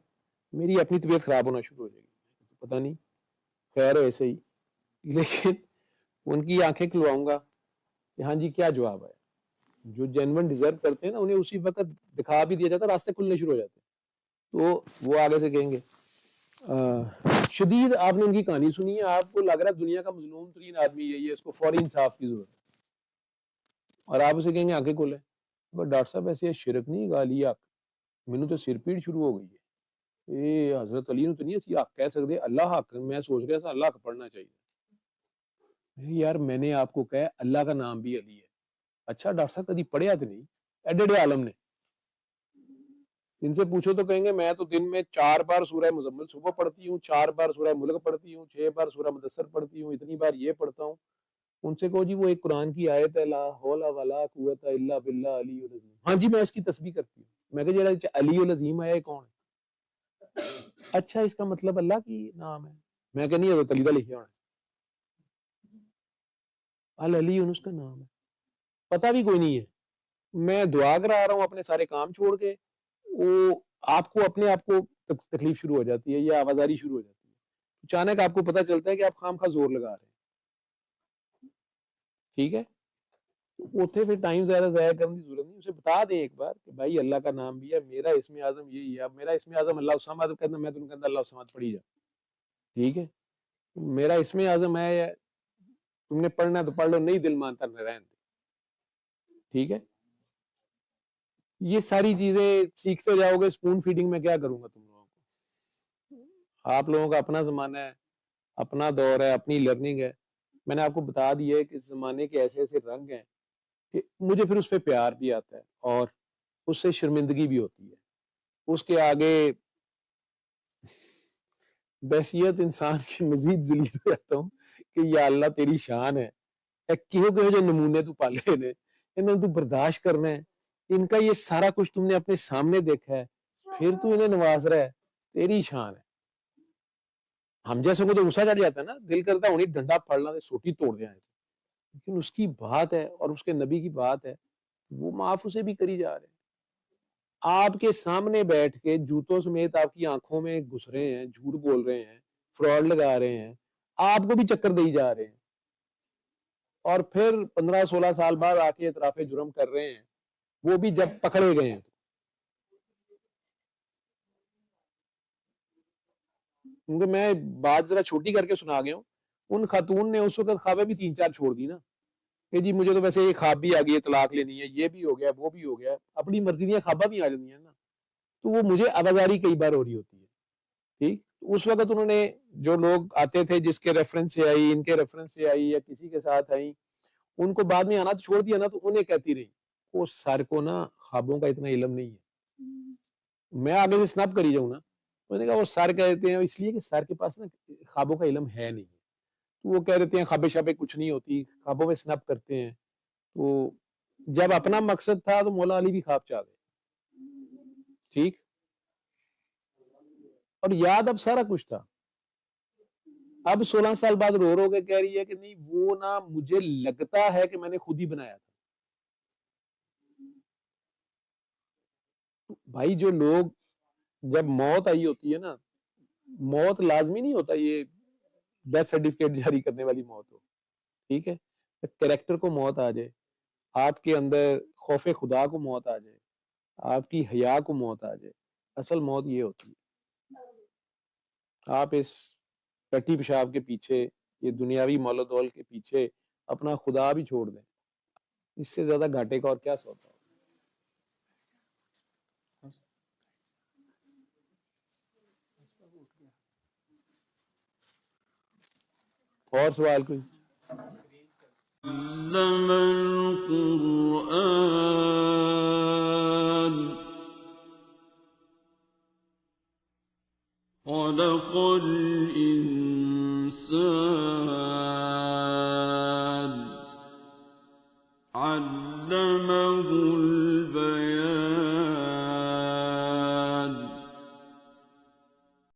میری اپنی طبیعت خراب ہونا شروع ہو جائے گی, پتہ نہیں, خیر ہے ایسے ہی, لیکن ان کی آنکھیں کھلواؤں گا کہ ہاں جی کیا جواب ہے. جو جینون ڈیزرو کرتے ہیں نا انہیں اسی وقت دکھا بھی دیا جاتا ہے, راستے کھلنے شروع ہو جاتے ہیں. تو وہ آگے سے کہیں گے شدید, آپ نے ان کی کہانی سنی ہے, آپ کو لگ رہا ہے دنیا کا مظلوم ترین آدمی یہی ہے, اس کو فوری انصاف کی ضرورت ہے, اور آپ اسے کہیں گے آنکھیں کھولیں, ڈاکٹر صاحب ایسے شرک نہیں گالی حق, مینوں تو سر پیڑ شروع ہو گئی ہے, اے حضرت علی نو تو نہیں اسی حق کہہ سکتے, اللہ حق, میں سوچ رہا تھا اللہ حق پڑھنا چاہیے. یار میں نے آپ کو کہا اللہ کا نام بھی علی ہے. اچھا ڈاکٹر صاحب کبھی پڑھیا تو نہیں, ایڈے عالم نے, ان سے پوچھو تو کہیں گے میں تو دن میں 4 بار سورہ مزمل صبح پڑھتی ہوں, 4 بار سورہ ملک پڑھتی ہوں, 6 بار سورہ مدثر پڑھتی ہوں, اتنی بار یہ پڑھتا ہوں. ان سے کہو جی وہ ایک قرآن کی آیت ہے لا حول ولا قوت الا باللہ علی العظیم, ہاں جی میں اس کی تسبیح کرتی ہوں. میں کہ جی علی العظیم آیا کون ہے؟ اچھا اس کا مطلب اللہ کی نام ہے. میں کہ نہیں حضرت علی کا لکھا ہونا ہے, علی اس کا نام ہے, پتہ بھی کوئی نہیں ہے. میں دعا کرا رہا ہوں اپنے سارے کام چھوڑ کے, وہ آپ کو اپنے آپ کو تکلیف شروع ہو جاتی ہے یا آوازاری شروع ہو جاتی ہے, اچانک آپ کو پتہ چلتا ہے کہ آپ خام خواہ زور لگا رہے ہیں. ٹھیک ہے, اتنے پھر ٹائم زیادہ ضائع کرنے کی ضرورت نہیں, اسے بتا دیں ایک بار کہ بھائی اللہ کا نام بھی ہے, میرا اسم اعظم یہی ہے, اب میرا اسم اعظم اللہ الصمد کہنا, میں تم کہتا اللہ الصمد پڑھی جا, ٹھیک ہے, میرا اسم اعظم ہے, تم نے پڑھنا تو پڑھ لو, نہیں دل مانتا نہ رہن دے. ٹھیک ہے, یہ ساری چیزیں سیکھتے جاؤ گے. سپون فیڈنگ میں کیا کروں گا تم لوگوں کو, آپ لوگوں کا اپنا زمانہ ہے, اپنا دور ہے, اپنی لرننگ ہے. میں نے آپ کو بتا دیا ہے کہ اس زمانے کے ایسے ایسے رنگ ہیں کہ مجھے پھر اس پہ پیار بھی آتا ہے اور اس سے شرمندگی بھی ہوتی ہے. اس کے آگے بحثیت انسان کی مزید ذلیل ہو جاتا ہوں کہ یا اللہ تیری شان ہے, کہو کہ جو نمونے تو پالے نے انہوں تو برداشت کرنا ہے, ان کا یہ سارا کچھ تم نے اپنے سامنے دیکھا ہے, پھر تو انہیں نواز رہا ہے, تیری شان ہے. ہم جیسے کو تو غصہ چڑھ جاتا ہے نا, دل کرتا ہے انہیں ڈنڈا پھاڑنا دے, سوٹی توڑ دیا ہے, لیکن اس کی بات ہے اور اس کے نبی کی بات ہے, وہ معاف اسے بھی کری جا رہے ہیں. آپ کے سامنے بیٹھ کے جوتوں سمیت آپ کی آنکھوں میں گھس رہے ہیں, جھوٹ بول رہے ہیں, فراڈ لگا رہے ہیں, آپ کو بھی چکر دے جا رہے ہیں, اور پھر 15-16 سال بعد آ کے اعتراف جرم کر رہے ہیں, وہ بھی جب پکڑے گئے ہیں. کیونکہ میں بات ذرا چھوٹی کر کے سنا گیا ہوں, ان خاتون نے اس وقت خوابیں بھی 3-4 چھوڑ دی نا, کہ جی مجھے تو ویسے یہ خواب بھی آ گئی ہے, طلاق لینی ہے, یہ بھی ہو گیا, وہ بھی ہو گیا, اپنی مرضی دیا خوابہ بھی آ جاتی ہیں نا, تو وہ مجھے آوازاری کئی بار ہو رہی ہوتی ہے. ٹھیک, اس وقت انہوں نے, جو لوگ آتے تھے جس کے ریفرنس سے آئی, ان کے ریفرنس سے آئی یا کسی کے ساتھ آئی, ان کو بعد میں آنا تو چھوڑ دیا نا, تو انہیں کہتی رہی وہ سر کو نا خوابوں کا اتنا علم نہیں ہے. میں آگے سے سنپ کری جاؤں نا, میں نے کہا وہ سر کہتے ہیں اس لیے کہ سر کے پاس نا خوابوں کا علم ہے نہیں, تو وہ کہہ دیتے ہیں خوابیں شابیں کچھ نہیں ہوتی, خوابوں میں سنپ کرتے ہیں. تو جب اپنا مقصد تھا تو مولا علی بھی خواب چاہ گئے. ٹھیک, اور یاد اب سارا کچھ تھا. اب 16 سال بعد رو رو کے کہہ رہی ہے کہ نہیں وہ نا مجھے لگتا ہے کہ میں نے خود ہی بنایا تھا. بھائی جو لوگ, جب موت آئی ہوتی ہے نا, موت لازمی نہیں ہوتا یہ ڈیتھ سرٹیفکیٹ جاری کرنے والی موت ہو. ٹھیک ہے, کریکٹر کو موت آ جائے, آپ کے اندر خوف خدا کو موت آ جائے, آپ کی حیا کو موت آ جائے, اصل موت یہ ہوتی ہے. آپ اس پٹی پیشاب کے پیچھے, یہ دنیاوی مول و دول کے پیچھے اپنا خدا بھی چھوڑ دیں, اس سے زیادہ گھاٹے کا اور کیا سودا ہو. اور سوال کوئی؟ علم القرآن خلق الإنسان الإنسان علمه